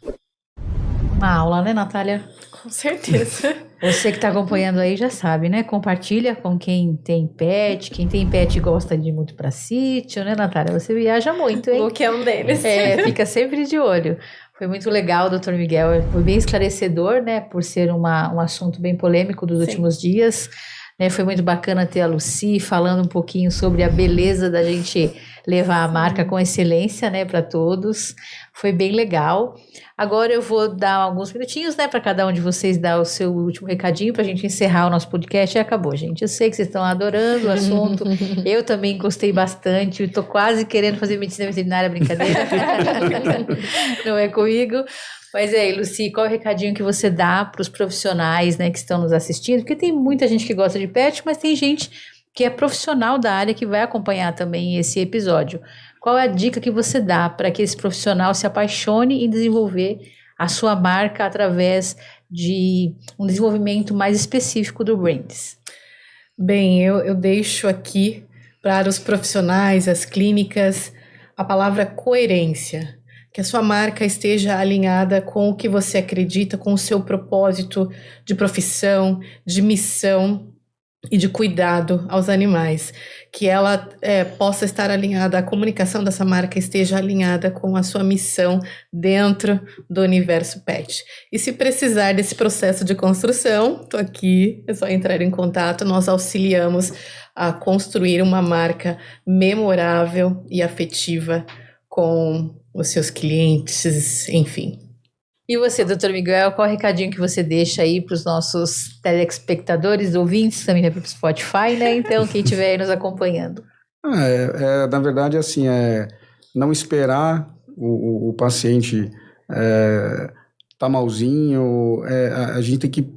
Uma aula, né, Natália? Com certeza. Você que está acompanhando aí já sabe, né? Compartilha com quem tem pet. Quem tem pet gosta de ir muito para sítio, né, Natália? Você viaja muito, hein? O que é um deles. Fica sempre de olho. Foi muito legal, doutor Miguel. Foi bem esclarecedor, né? Por ser um assunto bem polêmico dos últimos dias. Né? Foi muito bacana ter a Lucy falando um pouquinho sobre a beleza da gente levar a marca com excelência, né, para todos. Foi bem legal. Agora eu vou dar alguns minutinhos, né, para cada um de vocês dar o seu último recadinho para a gente encerrar o nosso podcast e acabou, gente. Eu sei que vocês estão adorando o assunto. Eu também gostei bastante. Estou quase querendo fazer medicina veterinária, brincadeira. Não é comigo. Mas aí, Lucy, qual é o recadinho que você dá para os profissionais, né, que estão nos assistindo? Porque tem muita gente que gosta de pet, mas tem gente que é profissional da área que vai acompanhar também esse episódio. Qual é a dica que você dá para que esse profissional se apaixone em desenvolver a sua marca através de um desenvolvimento mais específico do Brands? Bem, eu deixo aqui para os profissionais, as clínicas, a palavra coerência. Que a sua marca esteja alinhada com o que você acredita, com o seu propósito de profissão, de missão e de cuidado aos animais. Que ela possa estar alinhada, a comunicação dessa marca esteja alinhada com a sua missão dentro do universo pet. E se precisar desse processo de construção, estou aqui, é só entrar em contato, nós auxiliamos a construir uma marca memorável e afetiva com os seus clientes, enfim. E você, doutor Miguel, qual o recadinho que você deixa aí para os nossos telespectadores, ouvintes, também para o Spotify, né? Então, quem estiver aí nos acompanhando. Na verdade, assim, não esperar o paciente tá malzinho. A gente tem que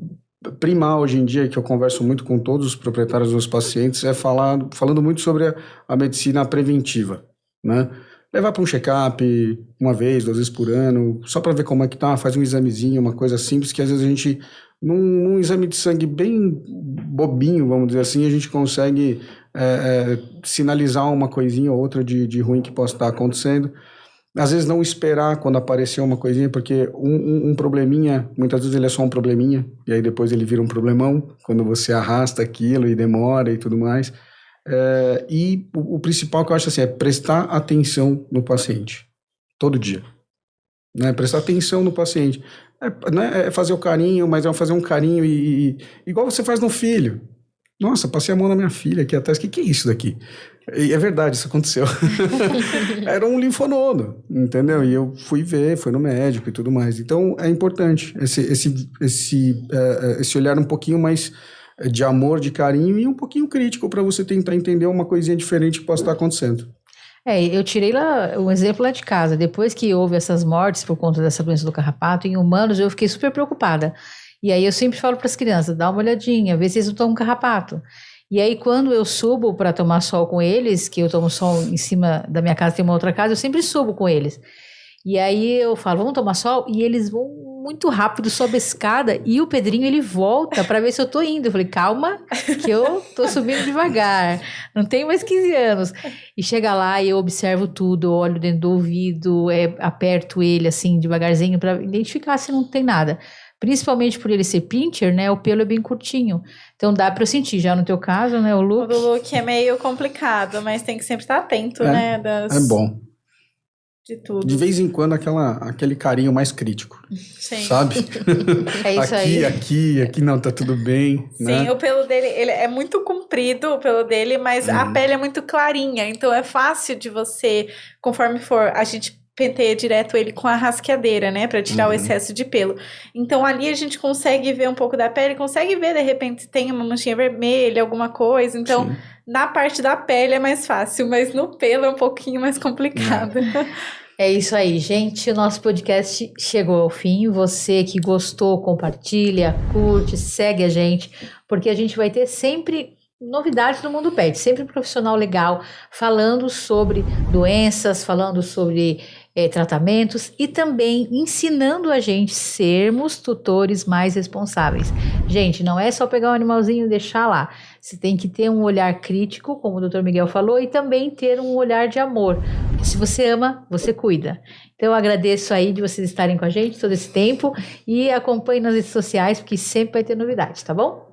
primar hoje em dia, que eu converso muito com todos os proprietários dos pacientes, falando muito sobre a medicina preventiva, né? Levar para um check-up 1 vez, 2 vezes por ano, só para ver como é que tá, faz um examezinho, uma coisa simples, que às vezes a gente, num exame de sangue bem bobinho, vamos dizer assim, a gente consegue sinalizar uma coisinha ou outra de ruim que possa estar acontecendo. Às vezes não esperar quando aparecer uma coisinha, porque um probleminha, muitas vezes ele é só um probleminha, e aí depois ele vira um problemão, quando você arrasta aquilo e demora e tudo mais. E o principal que eu acho assim, é prestar atenção no paciente, todo dia, né? Prestar atenção no paciente, é fazer o carinho, mas é fazer um carinho igual você faz no filho. Nossa, passei a mão na minha filha aqui atrás, que é isso daqui? E é verdade, isso aconteceu. Era um linfonodo, entendeu? E eu fui no médico e tudo mais. Então é importante esse olhar um pouquinho mais de amor, de carinho e um pouquinho crítico para você tentar entender uma coisinha diferente que possa estar acontecendo. Eu tirei um exemplo lá de casa. Depois que houve essas mortes por conta dessa doença do carrapato, em humanos, eu fiquei super preocupada. E aí eu sempre falo para as crianças, dá uma olhadinha, vê se eles não tomam carrapato. E aí quando eu subo para tomar sol com eles, que eu tomo sol em cima da minha casa, tem uma outra casa, eu sempre subo com eles. E aí eu falo, vamos tomar sol? E eles vão muito rápido, sobe a escada, e o Pedrinho, ele volta para ver se eu tô indo. Eu falei, calma, que eu tô subindo devagar, não tenho mais 15 anos. E chega lá e eu observo tudo, olho dentro do ouvido, aperto ele assim, devagarzinho, para identificar se não tem nada. Principalmente por ele ser pincher, né? O pelo é bem curtinho. Então dá pra eu sentir. Já no teu caso, né? O O look. do look é meio complicado, mas tem que sempre estar atento, É, né? É bom. De tudo. De vez em quando, aquele carinho mais crítico, Sim. sabe? É isso aí. Aqui não, tá tudo bem, Sim, né? o pelo dele, ele é muito comprido, o pelo dele, mas a pele é muito clarinha, então é fácil de você, conforme for, a gente penteia direto ele com a rasqueadeira, né, pra tirar o excesso de pelo. Então ali a gente consegue ver um pouco da pele, consegue ver de repente se tem uma manchinha vermelha, alguma coisa, então Sim. na parte da pele é mais fácil, mas no pelo é um pouquinho mais complicado. É isso aí, gente. O nosso podcast chegou ao fim. Você que gostou, compartilha, curte, segue a gente, porque a gente vai ter sempre novidades no mundo pet, sempre um profissional legal falando sobre doenças, falando sobre tratamentos e também ensinando a gente sermos tutores mais responsáveis. Gente, não é só pegar um animalzinho e deixar lá. Você tem que ter um olhar crítico, como o Dr. Miguel falou, e também ter um olhar de amor. Porque se você ama, você cuida. Então eu agradeço aí de vocês estarem com a gente todo esse tempo e acompanhe nas redes sociais, porque sempre vai ter novidades, tá bom?